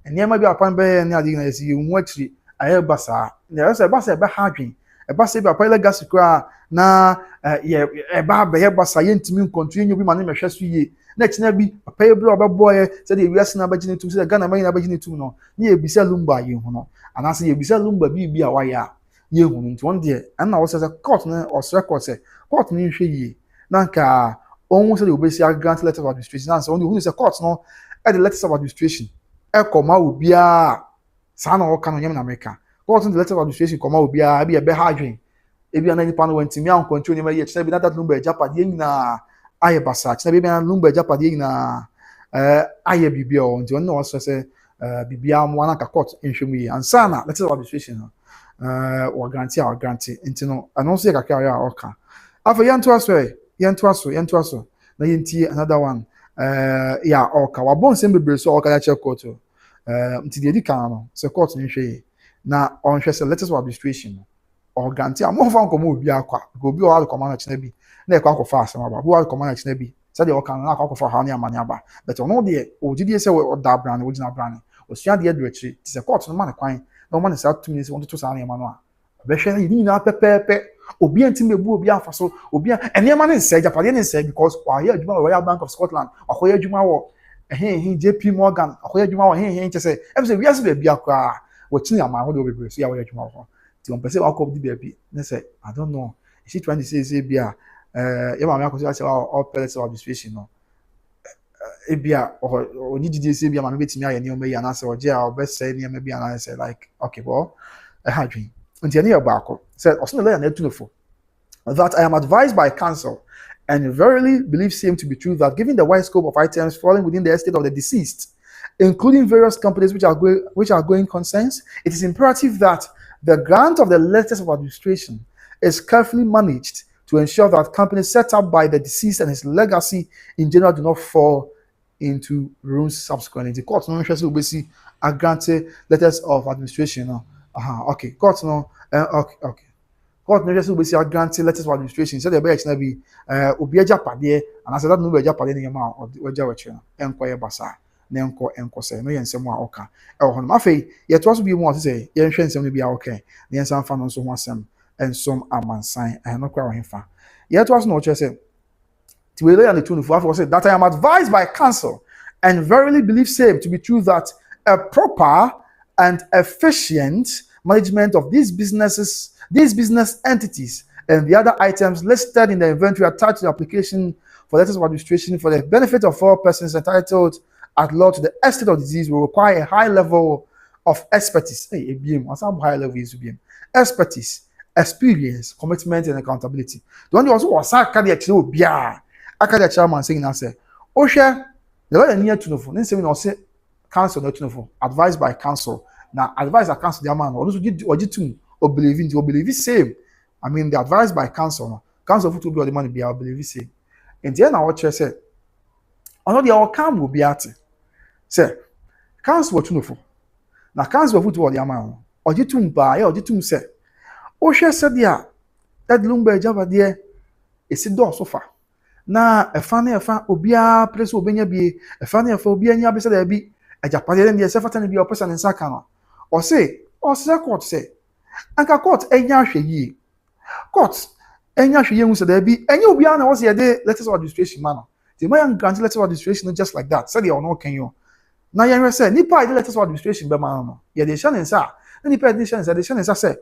niema bi apan be ni ade nyina yesi hu akiri aye basa na yesi basa be ha adwen basa bi papa legacy kra na ye eba be ye basa ye ntimi continue bi ma ne mehwe so ye na ekina bi papa ye bi obebo ye se de wiase na bagine tum se Ghana man na bagine tum no na ye bisa Lumba ye hu no anase ye bisa Lumba bi a waya ye hu nti won de na wo se court na or record say court ni hwe ye na nka onwu say obesi grant letter of administration na say only who say court no the letters of administration koma obia sa na wo kan nyam na America court the letter of administration koma obia bi e be ha adwen e bi na nipa no wantimi an control ni ma ye chena bi na that Lumba japade nyina aye basa chena bi na Lumba japade nyina aye bibia o nti won na wo say bibia mo na ka court nhwemu ye ansa na letter of administration or guarantee nti no anonso ye kakra ya oka afa yanto aso na yenti another one ya oka wabon sem bebre so oka ya check court nti de kan no se court ni hwe na on hwe se letters of administration or guarantee am fa nkomo obi akwa go obi o al command china bi na ekwa akwa fa asema ba bo al command china bi se de oka na akwa fa ha ne amane aba but ono de ogidi se we da brand original brand osua de adrechi ti se court no man kwan no man say 2 minutes want to sa na no a be hwe ni na pepepe obi anti mebu obi afaso obi enema ne nse japade ne nse because why adwuma Royal Bank of Scotland akoya adwuma wo JP Morgan akoya adwuma wo chese e say wiase be bia kwa wo chini ama ho de obi so ya wo adwuma wo ti on pese akọ di be ne say I don't know is she trying to say bia ya ma me akoso say all pellets of administration no ebia or need to say be am bit me aye me and say oje a best say me be and I say like okay well I had dream nti ene yabako said osno lawyer na tunofo that I am advised by counsel and verily believe same to be true that given the wide scope of items falling within the estate of the deceased, including various companies which are going concerns, it is imperative that the grant of the letters of administration is carefully managed to ensure that companies set up by the deceased and his legacy in general do not fall into ruins subsequently. The court no interest will see a granted letters of administration. Okay, court no okay. Court no just will see a granted letters of administration. So the be actually be obi agya pade and as that no be agya pade ne ma o agya weche no enkoye basa na enko se no yensem a oka e ho no afei ye to so bi mu o se ye nhwe nsem no bi a oka ne yensam fa no so ho asem ensom amansan no kwa ohemfa ye to so no che se ti we lay on the 24 say that I am advised by counsel and verily believe same to be true that a proper and efficient management of these business entities and the other items listed in the inventory attached to the application for letters of administration for the benefit of all persons entitled at law to the estate of disease will require a high level of expertise. Hey, high level is expertise, experience, commitment, and accountability. The one also was a chairman saying, I say, oh, share the way near to know for then say council not to know for advised by council. Now, advice a council, the man, or believe in, or believe same. I mean, the advised by council, council to be the money be, I believe same. And then I watch say, I know the outcome will be at it. Say, council what to know for. Now, council of football, the man, or you to buy, or you to say, oh, share said, yeah, that Lumba Java there is a door so far. Na efa obia place obenya bie efa obi anya be se da bi ajapade dem dey se fata ne bi opesa ne nsaka no o se court say anka court enya hwe yi court enya hwe yi hu se da bi enya obia na wo se dey letters of administration man no the man grant letters of administration just like that say dey ono kan yo na ye say nipa dey letters of administration be man no ye dey sha ne nsa na nipa dey sha ne nsa say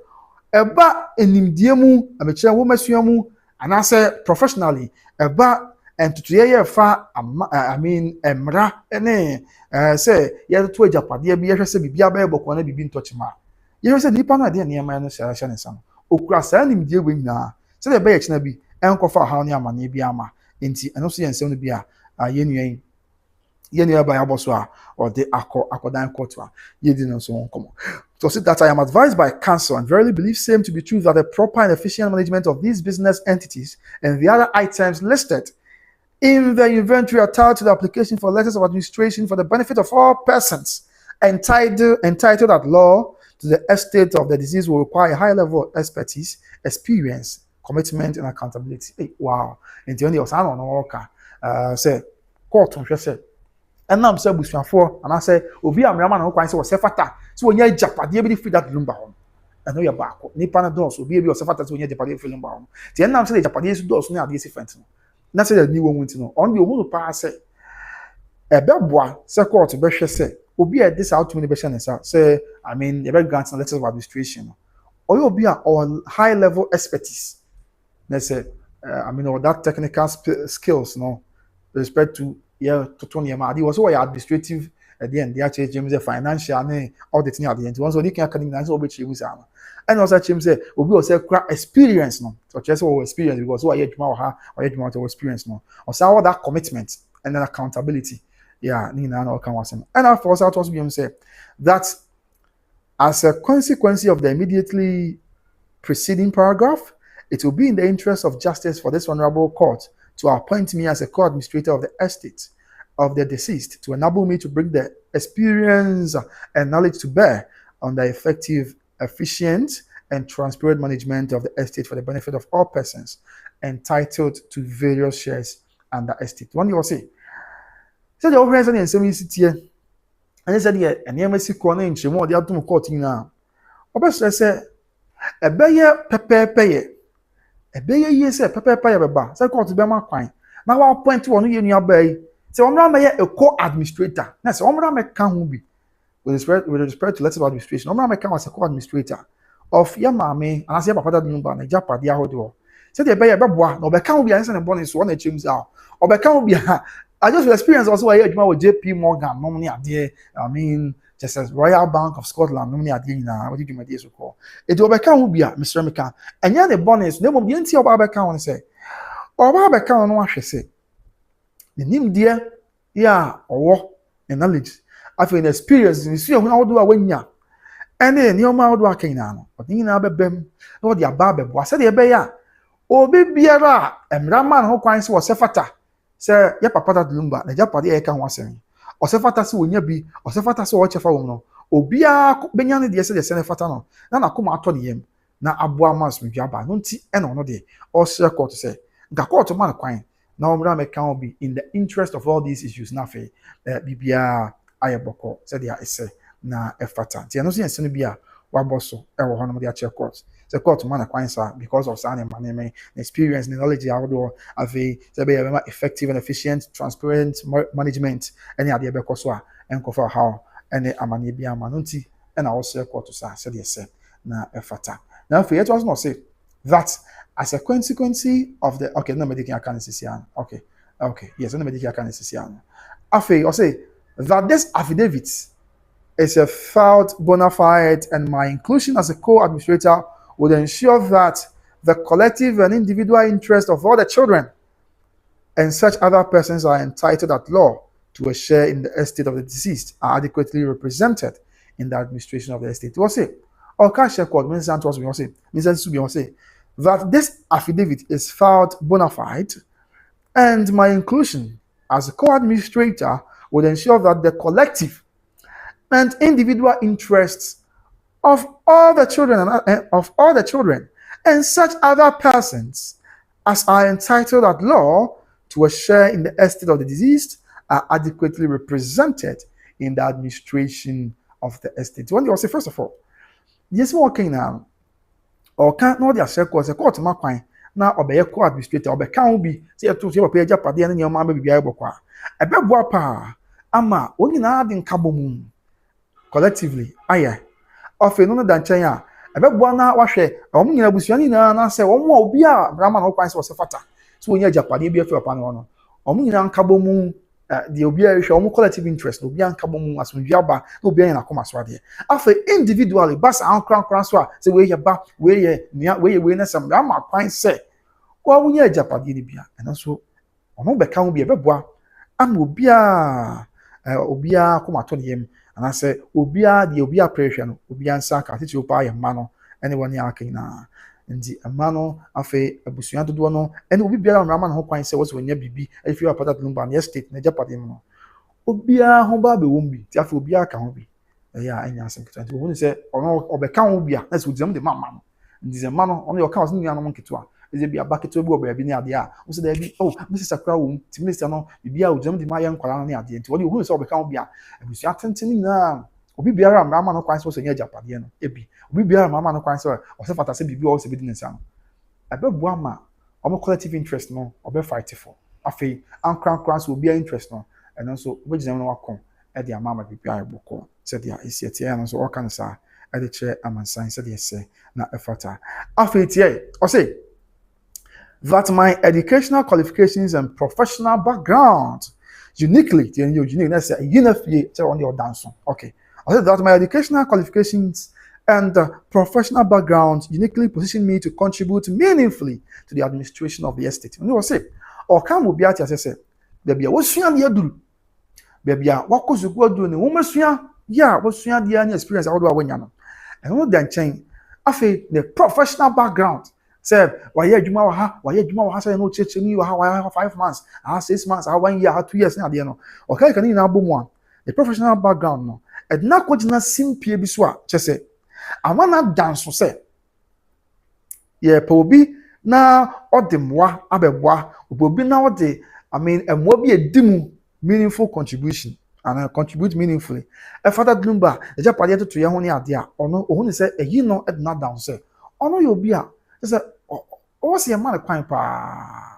eba enimdie mu amekire wo masua mu and say professionally eba entutuye ye fa I mean emra ene say ye to ajapade bi ye hwese bibia ba ebokọ na bibi ntochima ye hwese nipa na de ne ma no sha ne sam okura sa nimdie we nyina say be ye china bi enkofa ha ne amane bi ama enti eno so ye nsem no bi a ye nua ba ya boso a or de akodan court a ye di no so nkomo. So see that I am advised by counsel and verily believe same to be true that the proper and efficient management of these business entities and the other items listed in the inventory attached to the application for letters of administration for the benefit of all persons entitled at law to the estate of the disease will require a high level of expertise, experience, commitment, and accountability. Hey, wow. And the only was I don't know, say, court on said. And now I'm saying busuafo and I say obi amrama na ho kwan say wo sefata so wonya japade bi free that Lumba hon and no ya back nipa na dos obi bi wo sefata so wonya japade free Lumba hon ti en nam say japade so dos no ade different no na say ni wo wunti no on the omu pa say ebeboa say court be hwe say obi e this out to me be say I mean the grant letters of administration or you obi on high level expertise let's say I mean all that technical skills no respect to yeah, to Tony Amadi was also administrative at the end. The actually James financial and auditing at the end. Once they can academic so which was and also James say we also experience no. So just all experience because what you or experience no. Also all that commitment and then accountability. Yeah, Nina no can was. And of course I also be say that as a consequence of the immediately preceding paragraph, it will be in the interest of justice for this honorable court to appoint me as a co-administrator of the estate of the deceased to enable me to bring the experience and knowledge to bear on the effective, efficient, and transparent management of the estate for the benefit of all persons entitled to various shares and the estate. One you will say, so the overhead and semi city, and they said, yeah, and the MSC corner in Chimo, the Atom court now. Obviously, say, a bear pay. Ebe ye say papa beba say court be ma kwan na wa appoint wonu ye nua bai say omra me a co-administrator na say omra me ka ho bi with respect to letters of administration omra me ka as a co-administrator of ya maame and as ya papa that number na japade ahodo say the be ye beboa na obeka ho bi an say ne bonus so na chim say obeka ho bi I just experience also why you with JP Morgan, normally are there. I mean, just as Royal Bank of Scotland, normally are there now. What did you make so call? It will become Ubia, Mr. Meka. And yeah, the bonus, no more beauty of Abacan and say, or Abacan, no, I say. The name dear, yeah, or knowledge. After an experience, you see, when I do a win and then your mouth working now. But you know, Bem, no, the Ababe, was said the Beya. Oh, baby, and Raman who coins was a fata. Sir, ya papa that Lumba, the Japadi Eka was saying. Or Sefata so when you be, or Sefata so watch a phone. Obia Benyani, the Senate Fatano. Nana come out to him. Na Abua Mas with Jabba, no tea and on day, or Sir Court to say. Gakot to man coin. Now, Ram can be in the interest of all these issues. Nafe, Bibia Ayaboko, said ya esse, na Efata. Tianosi and Senibia, Waboso, Ewa Honomadia Chair Court. The court man acquires because of signing money, experience, knowledge, outdoor, have a effective and efficient, transparent management, any idea because and cover how any amani be manunti, and also court to say, said yes, na Efata. Now, for yet was not say that. As a consequence of the no medical can yes, no medical can Afe, or say that this affidavit is a filed bona fide and my inclusion as a co-administrator would ensure that the collective and individual interest of all the children and such other persons are entitled at law to a share in the estate of the deceased are adequately represented in the administration of the estate. We'll say, or cash record, means say, that this affidavit is filed bona fide and my inclusion as a co-administrator would ensure that the collective and individual interests of all the children and such other persons as are entitled at law to a share in the estate of the deceased are adequately represented in the administration of the estate. When you say, first of all, yes, working now. Or can't know their circles a court mark now obey a co administrator or can't be say to your page up at the end of your mamma be able to a bed wapa ama only not in Kaboom collectively aye often no than China a bed one wash a woman busiani and I say one more be a Brahman or price was a fata so when you're Japan be a fair panel or me and Kaboom the Obia show more collective interest, Obian Kaboom as we yaba, Obian and Comaswadi. After individually, Bass and Crown Crosswa, say where you back, where you win some Rama Pine say, well, we are Japadibia, and also on Becca be a bebois, and Obia Comatonium, and I say, Obia, the Obia operation, Obian Saka, teach you buy a mano, anyone yakina. Ndi amano afe abusuya dodo no ene obi biara mrama na ho kwan se wose wonya bibi afi wa pata Lumba na estate na japade no obia ho ba be wombi ti afe obia ka ho bi ya anya asem keto nti wo se ono obeka ho bia na se odzam de mama no ndi ze ma no ono yo ka wo nua no nketo eze bia baketo bi obia bi ni ade a wo se da bi oh mrs sakra wo ti minister no bibia odzam de ma ye nkwara no ni ade nti wo se obeka ho bia abusuya tenteni na obi biara mrama no kwan se wose nya japade no ebi obi biara mama no kwan se o se fata se bibi o se bi dinsa no abebu ama omo collective interest no obe fight for afei ankran so obi interest no and so obi gina no wakon e de amama bibi ayeboko se de esi etie no so o kan sa e de che amansan se de ese na efata afei tie o say that my educational qualifications and professional background uniquely that's a unify on your dance okay I said that my educational qualifications and professional background uniquely position me to contribute meaningfully to the administration of the estate. And you will say, or come will be at as I said, baby, what's your do? Baby, what could you go do in the woman's yeah, what's your experience? How do I win? And what then change? I feel the professional background. Said, why you has no church in you, how I have 5 months, I have 6 months, I have 1 year, I have 2 years now, you know. Okay, can you now boom one? The professional background, no. And now, what you simply be swap, just say. I wanna dance for say. Yeah, probably now or the moi abeboa, probably now the and what be a dim meaningful contribution and contribute meaningfully. A father Lumba, the Japan to your only idea, or no, only say a you know at not down say. Oh no, you'll be a what's your man a quine pa?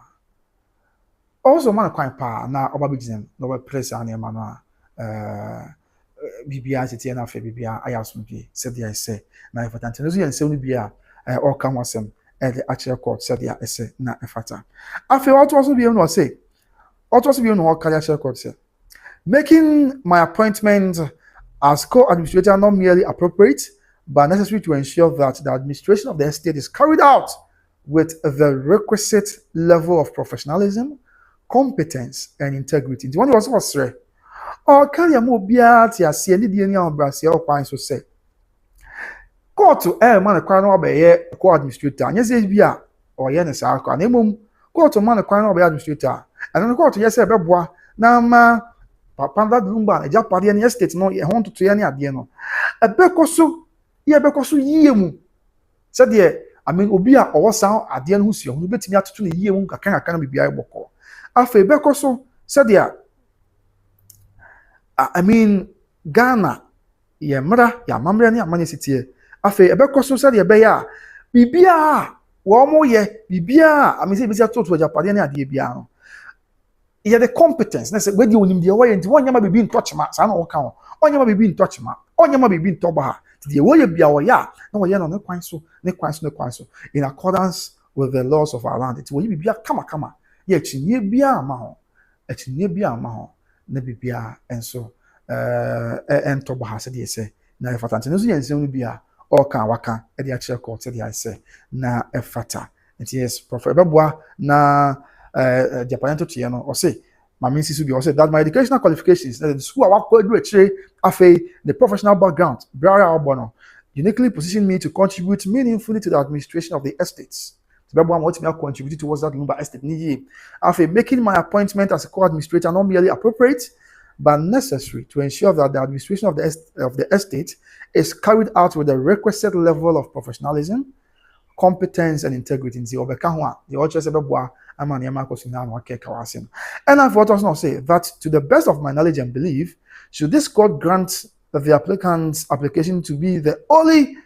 Also, man a quine pa now over business, no place on your man. Bibia tete na fe bibia ayasumpi said I say na efata no so yen bia all come wasem e the actual court said I say na efata afi what also be no say Also be no carrier share court say. Making my appointment as co-administrator not merely appropriate, but necessary to ensure that the administration of the estate is carried out with the requisite level of professionalism, competence, and integrity. The one was say, or carry a more beat ya see any DNA on Brazil pines so say. Court to man a crown obey co-administrator, and yes, be or yen sa kwa nemum, court to man a crown obey administrator, and then court to yes a beboa, na papa that Lumba, a Japadi and estate no ye hon to any ade no. A bekoso, ye bekoso yemu. Said ye, I mean obia or sound ade no who you bet me out to the ye won can be boko. Afe bekoso, said ye, I mean Ghana, ye mother, ya mamma and money city. Afe a bekoso said ye beya, bibia, womo ye, bibia, I mean say to Japadi and ade biano. He had the competence. They said, when you him the way and one yama be in touch ma, son or count, on yama be in touch ma, on yama be in toba, the way be our ya, no yan on the quanso, no quanso, in accordance with the laws of our land. It will be a kama, yet ye be a maho, et ye be a maho, nebi be a, and so, and toba has said, yes, na if I and only be a, or can waka, at the actual court, said I say, na a fata, and yes, Prophet Babwa, na. Japan to Tiano or say, my missus will be also that my educational qualifications, the school I work with, the professional background, Briar Albono, uniquely positioned me to contribute meaningfully to the administration of the estates. The Bible wants me to contribute towards that Lumba estate. After making my appointment as a co-administrator not merely appropriate, but necessary to ensure that the administration of the estate is carried out with the requisite level of professionalism, competence, and integrity. The and I've also say that to the best of my knowledge and belief, should this court grant the applicant's application to be the only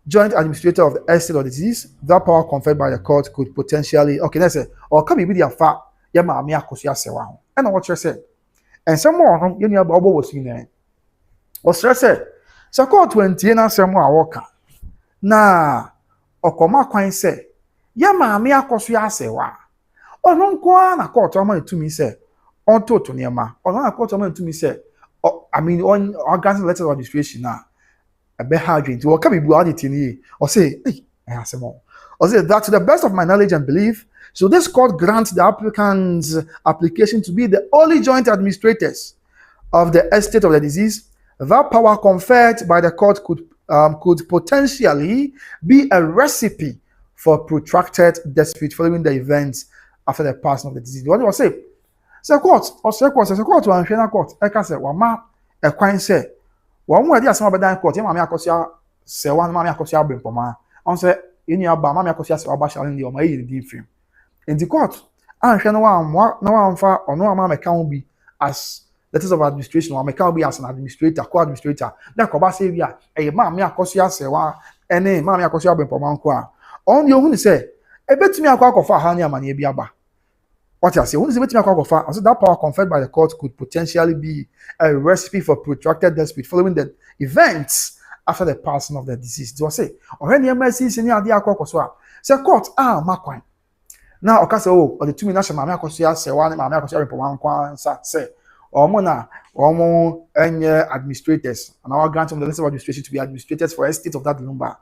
joint administrator of the estate or disease, that power conferred by the court could potentially, okay, let's say, or can be the affair, Akosua Serwaa. And what I said. And some more, you know, Bobo was in there. Or said, so court 20 and some more worker. Na, or Koma Quine say, Akosua Serwaa. Oh, no, na court money to me, say, on total near ma, or no, court money to me, say, I mean, on organizing letter of administration now. A bit hard to come be it in here, or say, hey, I have some more. Or say that to the best of my knowledge and belief, so this court grants the applicant's application to be the only joint administrators of the estate of the disease. That power conferred by the court could potentially be a recipe for protracted dispute following the events after the passing of the disease. What do I say? So court, or say court, one final court. I can say, one ma, a quine say, one more idea, some of the court, Akosua Serwaa, Akosua Brimpoma, on say, in your bar, Akosua Serwaa shall in the Omai in the film. In the court, I shall no one far or no amount account be as letters of administration, or account be as an administrator, co-administrator. That Kobasi, a Akosua Serwaa, and a Akosua Brimpoma. On your own say, a bet me a quack of Hania Mania Biaba. What I say, when is the bet me a quack of I said that power conferred by the court could potentially be a recipe for protracted dispute following the events after the passing of the disease. Do I say, or any mercy in the idea Akosua? Say, court, Maquine. Now, okay, so, or the 2 national Akosua Serwaa, Akosua Brimpoma, say, or Mona, or more administrators, and our grant of the list of administration to be administrators for estate of that Lumba.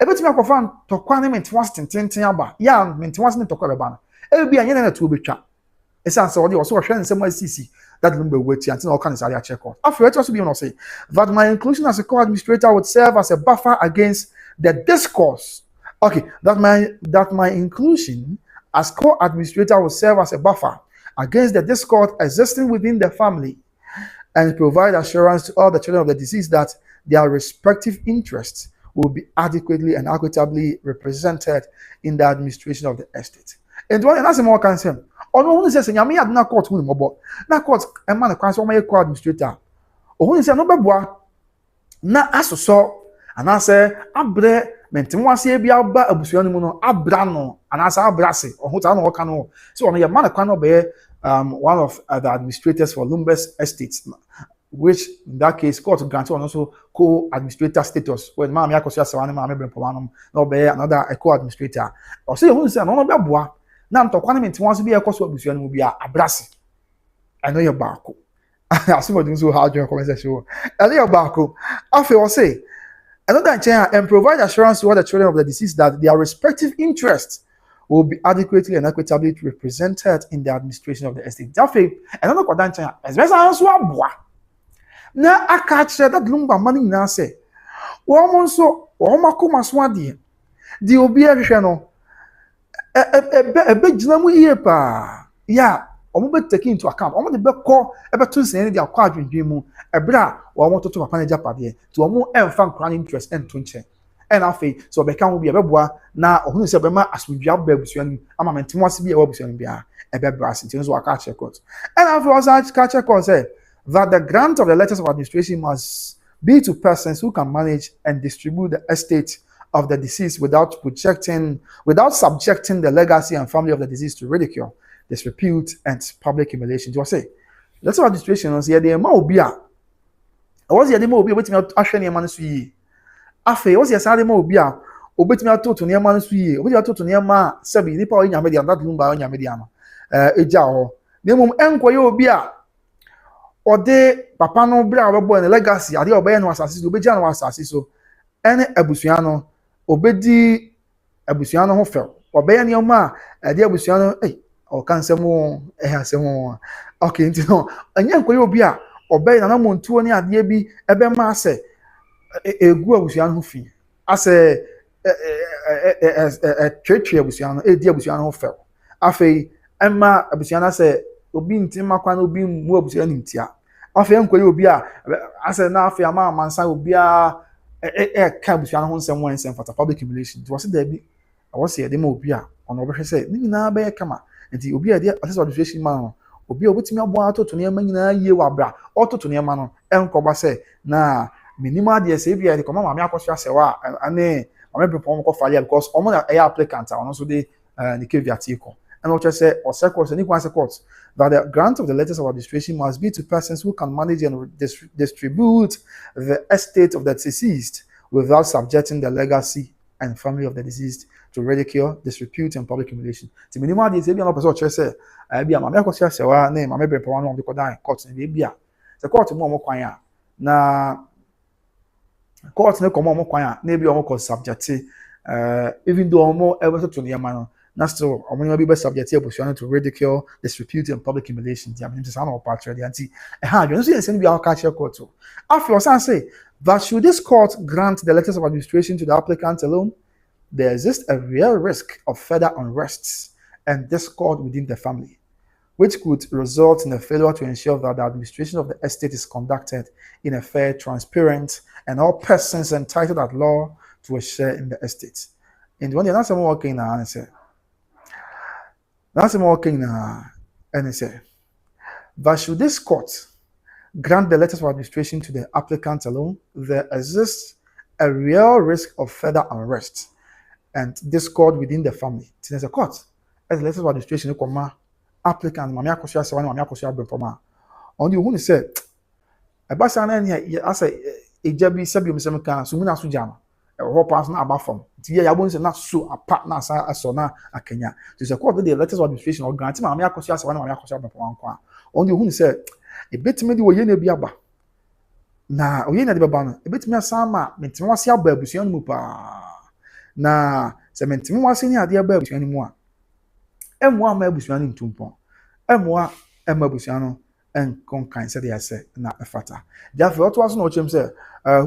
Ebet me akofan to kwane mentwas tenten aba ya mentwas ne tokwa beba no e bia nyene na to betwa esan se odi so hwe nsem asisi that Lumba wati until all can say check out after it also be on say that my inclusion as a co-administrator would serve as a buffer against the discourse, okay, that my inclusion as co-administrator would serve as a buffer against the discord existing within the family and provide assurance to all the children of the deceased that their respective interests will be adequately and equitably represented in the administration of the estate. And that's more concern. Or no one says, "Yami had not court with mobile." Na court a man across my co-administrator. Or when say no beboa na asoso and I say abre mentimwase bia ba abusuani mu no abra no and I say abrase or who ta no work no. So on your man no be one of the administrators for Lumbas estates, which in that case court granted also co-administrator status when Akosua Serwaa Brimpoma no be another co-administrator. Or say who say no beboa na ntɔkwa no mente wanso bi ɛkɔ so abusua no mu bia abrase ɛno yɛ baako asomɔden so ha adwene comment section ɛno yɛ baako afei wɔ se another nkyɛn and provide assurance to all the children of the deceased that their respective interests will be adequately and equitably represented in the administration of the estate. Afei ɛno no kɔda nkyɛn a ɛsɛ nso aboa na aka kyerɛ that Lumba man nyinaa sɛ wɔn nso wɔn akoma so adeɛ deɛ obi ahwehwɛ no ɛbɛgyina mu yie paa yɛ wɔn bɛ take into account wɔn de bɛkɔ ɛbɛto nsɛn de akɔ adwendwen mu ɛbrɛ a wɔn toto papa ne gyapadeɛ nti wɔn ɛnfa nkora ne interest ɛnto nkyɛn ɛna afei sɛ ɔbɛka ho bi ɛbɛboa na ɔhunu sɛ ɔbɛma asomdua aba abusua no mu ama mɛntɛm ase bi a ɛwɔ abusua no biara ɛbɛbrɛ ase nti nso waka akyerɛ court ɛna afei ɔsan aka akyerɛ court sɛ that the grant of the letters of administration must be to persons who can manage and distribute the estate of the deceased without subjecting the legacy and family of the deceased to ridicule, disrepute, and public humiliation. Do I say? That's what administration was here. The Maobia. I was here. The Maobia waiting out Ashanti man sui. Afe was here. Sade Maobia. Obetimi ato to near man sui. Obetimi ato to near ma. Sebi nipa onya media. That Lumba onya media ma. Eja ho. Nemo enko ye obia. Ode papa no bra obo ne legacy. Ade obe no asase so. Obeja no asase so. Ene abusua no. Obedi abusua no ho fel. Obe ne oma. Ade abusua no. O kan semo semo. Okay, nti no. Anya enko ye obia. Obe na montuo ne ade bi ebe ma ase. Egu abusua no fi. Ase twetwe abusua no edi abusua no fel. Afei emma abusua na se obi ntima kwa na obi mu abusua ni ntia. Afei enko ye obi a ase na afei ama mansa obi a ka abusua no ho nsem wan nsem fata public humiliation. It was there bi I was here dem obi a ono obehwe se ni nyina be kama. Nti obi a dey assess administration man no obi a obetimi abo atoto ne ma nyina yie wabra ototo ne ma no enkoba se na minima de se bia de koma ma me Akosua Serwaa ane ma me prepare ko falia because omo na applicant ono so de the caveat iko and what say or second any one court that the grant of the letters of administration must be to persons who can manage and distribute the estate of the deceased without subjecting the legacy and family of the deceased to ridicule, disrepute, and public humiliation. The minimum is no person say bia ma me Akosua Serwaa na ma me prepare one of the court court na bia the court mo kwan ya na court ne komo mo kwan a na bi o mo ko subject even though mo ever to near man na still o mo be subject abusua to ridicule, disrepute, and public humiliation. Dia me say na part ready anti ha dwen so yense bi aka check court o after o say that should this court grant the letters of administration to the applicant alone, there exists a real risk of further unrests and discord within the family, which could result in a failure to ensure that the administration of the estate is conducted in a fair, transparent, and all persons entitled at law to a share in the estate. And when you're not working now, and say, but should this court grant the letters of administration to the applicant alone, there exists a real risk of further unrest and discord within the family. There's a court, as the letters of administration, applicant, Mami Akosua Serwaa, Mami Akosua Serwaa. On the one said, a basana here, I say, a jabby sabium semka, Sumina Sujama, a hopas na abafom. Tia Yabons not so a partner, a sona, a Kenya. To support the letters of administration or grant Mami Akosua Serwaa, Mami Akosua Serwaa. On the one said, a bit me the way you biaba. Na, we na the babano, a bit me a sama, Mentimasia Babusian Mupa. Na, Cementimua senior dear Babus anymore. Emwa mabusiano ntumpon emwa emabusiano enkonkan said they say na efata therefore what was no chem say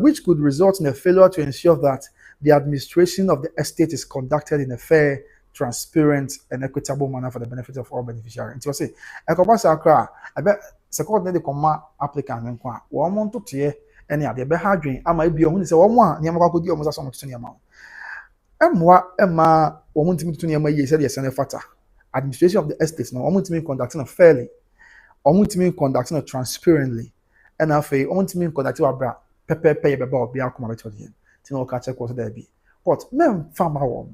which could result in a failure to ensure that the administration of the estate is conducted in a fair, transparent, and equitable manner for the benefit of all beneficiaries. Nti say ekobasa akra abe second na the comma applicant nko a wo mo ntoto ye ene ade be ha dwen ama ebi ohun se wo mo a niam kwa kodi o mo sa so mo to niam emwa ema wo mo ntimi to niam ye said they say na efata administration of the estate now Wontumi conducting fairly, Wontumi conducting transparently, and after Wontumi conducting abra pay about be akoma beto de tin o ka check what there be but men farmer won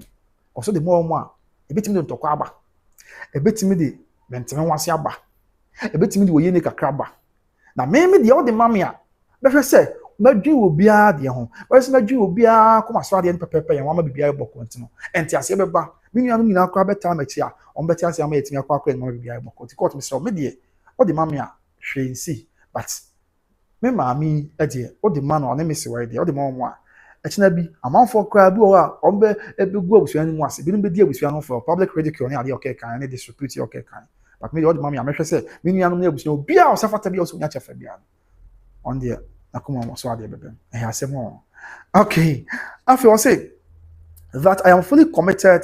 also the more one e betimi don tokwa aba e betimi de bentime wase aba e betimi de woye ne kakra aba na me de all the mamia be hwe say madwin obia de ho wese madwin obia koma so ade pepepe yan wa ma bibia boko ntino enti ase beba me nuanom nyina akwa beta machi a on beta ase ama yetimi akwa akwa ma bibia boko ti court me so me de o de mame a hwensi but me maami ede o de ma no ne me se wa de o de ma mo a echina bi amanfo kra bi o a on be ebegu abusua ni mu ase bi no be di abusua no for public ridicule ne ade okay kan ne disrepute okay kan but me de o de mame a me hwe se me nuanom ne abusua obia o safata bi o so nya chefa bia on the nakuma so ade bebe asemo okay I feel say that I am fully committed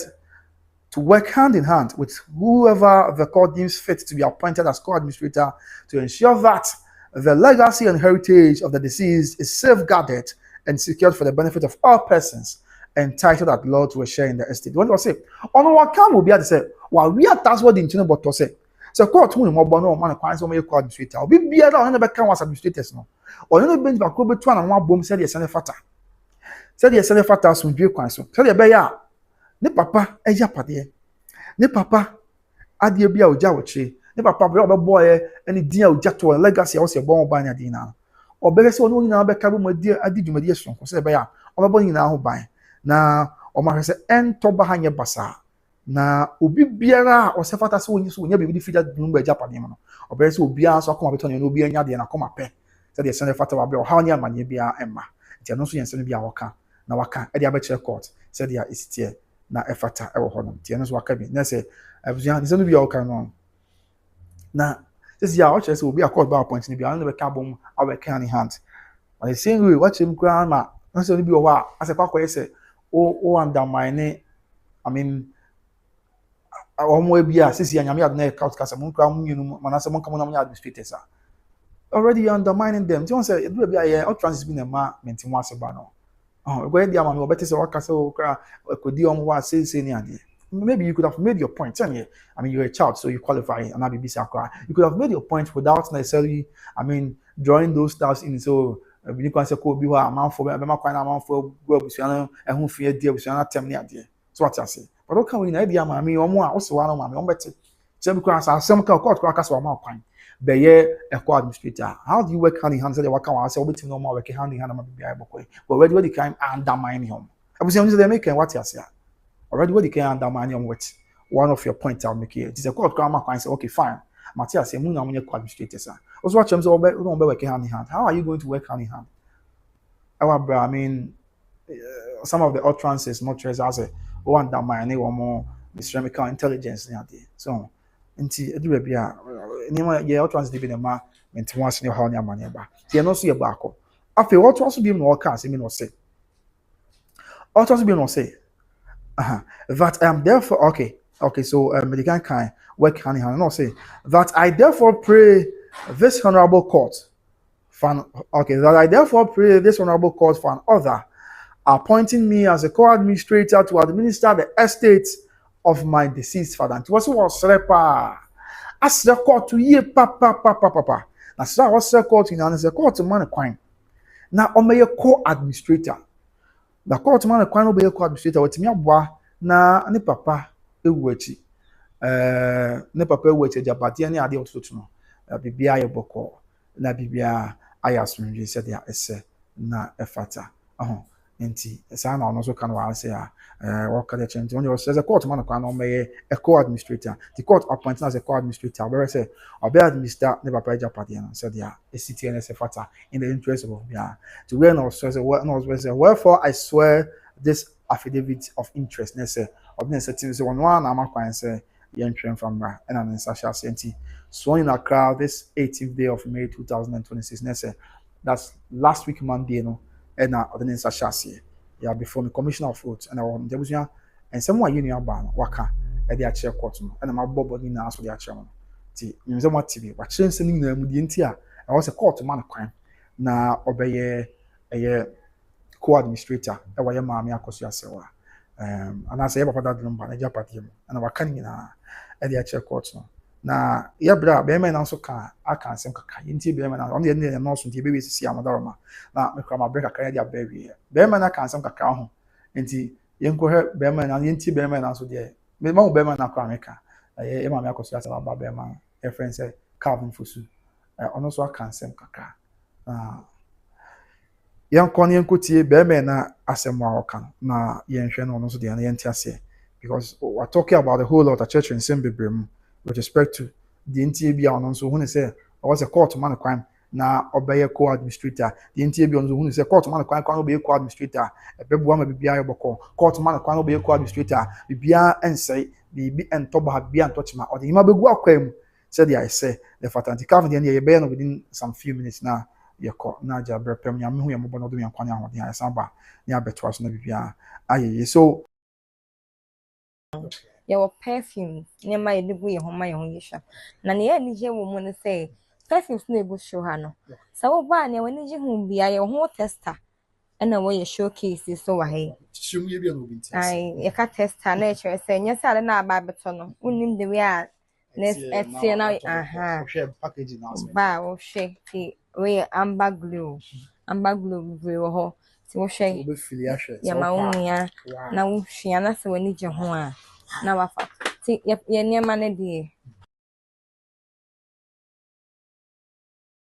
to work hand in hand with whoever the court deems fit to be appointed as co-administrator to ensure that the legacy and heritage of the deceased is safeguarded and secured for the benefit of all persons entitled at law to a share in the estate. When you say, on what can will be able to say, well, we are that's what the internal but to say. So court who more bono man acquires on your co-administrator. Be other on the back was administrators no. Or you been back over to and one boom said yes and fata. Said yes and fata soon do so. Said the bear. Ne papa e yapade. Ne papa adie bia oja woche. Ne papa bra boy any dia oja to legacy o se bon ban ade na. Obere se onu nyina be ka bo madi adi dwumadi eson ko se be ya. Obebo nyina ho ban. Na o ma se ento ba hanye basa. Na obi biara o se fata se onyi so onya be bi fida Lumba japade no. Obere se obi a so akoma beto ne obi anya de na akoma pe. Se de se fata wa be o ha nya manye bia emma. Nti no so yense no bia waka na waka e de abekire court se de isitie na efata ewo ho no tie no so waka bi na se abusia se no bi waka no na this ya o chese obi accord ba point ni bi an be ka bom awe kan hand but the same way watch him kra na na se no bi o wa ase kwa kwa se o undermine I mean omo bi a sisi anyame ad na court kasa mun kra mun yinu manase mun kamo na mun administrators already undermining them you say do bi a o transit bi na ma maintain wase ba no go dia ma me obete se waka se o kra kodi omo wa say ni ade maybe you could have made your point I mean you're a child so you qualify and not be sakra you could have made your point without necessarily I mean drawing those stars in so we can say ko bi wa man for be ma kwan na man for go abusua no ehun fie dia abusua na tem ni ade so what I say but o kan we na dia ma me omo a o se wa no ma me o bete se bi kwan sa asem ka court kwa kasa wa ma kwan be ye a co-administrator how do you work hand in hand say the waka wa say obeti no ma work hand in hand ma bi boy but already the crime undermine him abusua no say they make what you say already what you can undermine him with one of your points I'll make here it is a court grammar can say okay fine Matthias say mun na mun co-administrators also watch them say we don't be working hand in hand how are you going to work hand in hand I mean some of the utterances not just as a undermine one more chemical intelligence so nti edu be bia nima ye utterances dey be na ma menti wan se ne how ne amane ba tie no so ye ba akọ afi what also be no ka se me no say also be no say that I am therefore okay so medical kind work hand in hand no say that I therefore pray this honorable court for that I therefore pray this honorable court for an order appointing me as a co-administrator to administer the estate of my deceased father. And was repa as the court to ye papa. Now, so was the court in the court man quine. Now, on my co-administrator. The court man quine obey a co-administrator with me na ne papa ewechi. Ne papa ewechi jabati any idea to no. Bibia ye boko na bibia ayasumje said ya ese na efata. Nti esa na ono so kan wa say work the change when you say the court man kan no me a co-administrator the court appointed as a co-administrator we say obe administer ne papa japade na said ya CTNS fata in the interest of yeah to where no so say wherefore I swear this affidavit of interest ne say obi say tin say one na makwan say yen twen from bra and an social senti so in Accra this 18th day of May 2026 ne say that's last week Monday no and ordinance Ashanti yeah before the commissioner of oath and on the and someone union ban waka at the chair court and my body na aso the chair ti you say what TV but change ni na mu die ntia I was a court man kwan na obeye eye co-administrator e wa ye maami Akosua Serwaa and I say papa that Lumba na japati mu and waka ni na at the chair court no na ya bra be me na so ka aka nsem kaka yinti be me na on de ne no so nti be we sisi amadaroma na me kra ma break aka ya dia be wi be me na ka nsem kaka ho nti yenko he be me na yinti be me na so de me ma be me na kwa meka e ma me Akosua Serwaa ba be ma e friend say Calvin Fosu ono so aka nsem kaka yɛnkɔ ne yɛnkɔtie bɛrima na asɛm a ɔka no na yɛnhwɛ no ɔno nso deɛ no yɛnte aseɛ because we're talking about a whole lot of church nsɛm bebree mu with respect to deɛ ntie bi a ɔno nso hu ne sɛ ɔwɔ sɛ court ma no kwan na ɔbɛyɛ co-administrator deɛ ntie bi ɔno nso hu ne sɛ court ma no kwan na ɔbɛyɛ co-administrator ɛbɛboa ma biribiara yɛbɔkɔ court ma no kwan na ɔbɛyɛ co-administrator biribiara nsɛe biribi ntɔ bɔ ha biribiara ntɔ kyema ɔde nyima bɛgu akwan mu sɛdeɛ ayɛ sɛ ɛfata nti kafo deɛ no yɛbɛyɛ no within some few minutes na yɛkɔ na agya berɛ pɛm nyame hu yɛ mmɔbɔ no ɔdom yɛnkwa ne ahoɔden a yɛsan ba ne abɛtoa so na biribiara ayɛyɛ so
yɛwɔ perfume nneɛma yɛde gu yɛn ho ma yɛn ho yɛ hwa na nea yɛn anigye wɔ mu no sɛ perfumes no egu show ha no sɛ wobaa nea wɔn anigye ho bia yɛwɔ ho tester ɛna wɔyɛ showcase so wɔ ha yi yɛka tester na ɛkyerɛ sɛ nyɛ sɛ ade na aba abɛtɔ no wonim de wei a na ɛteɛ na ba a wohwɛ ti wɔyɛ amber glow bebree wɔ hɔ ti wohwɛ yɛma wo nua na wohwia na sɛ w'ani gye ho a na wafa ti yɛ nneɛma no deɛ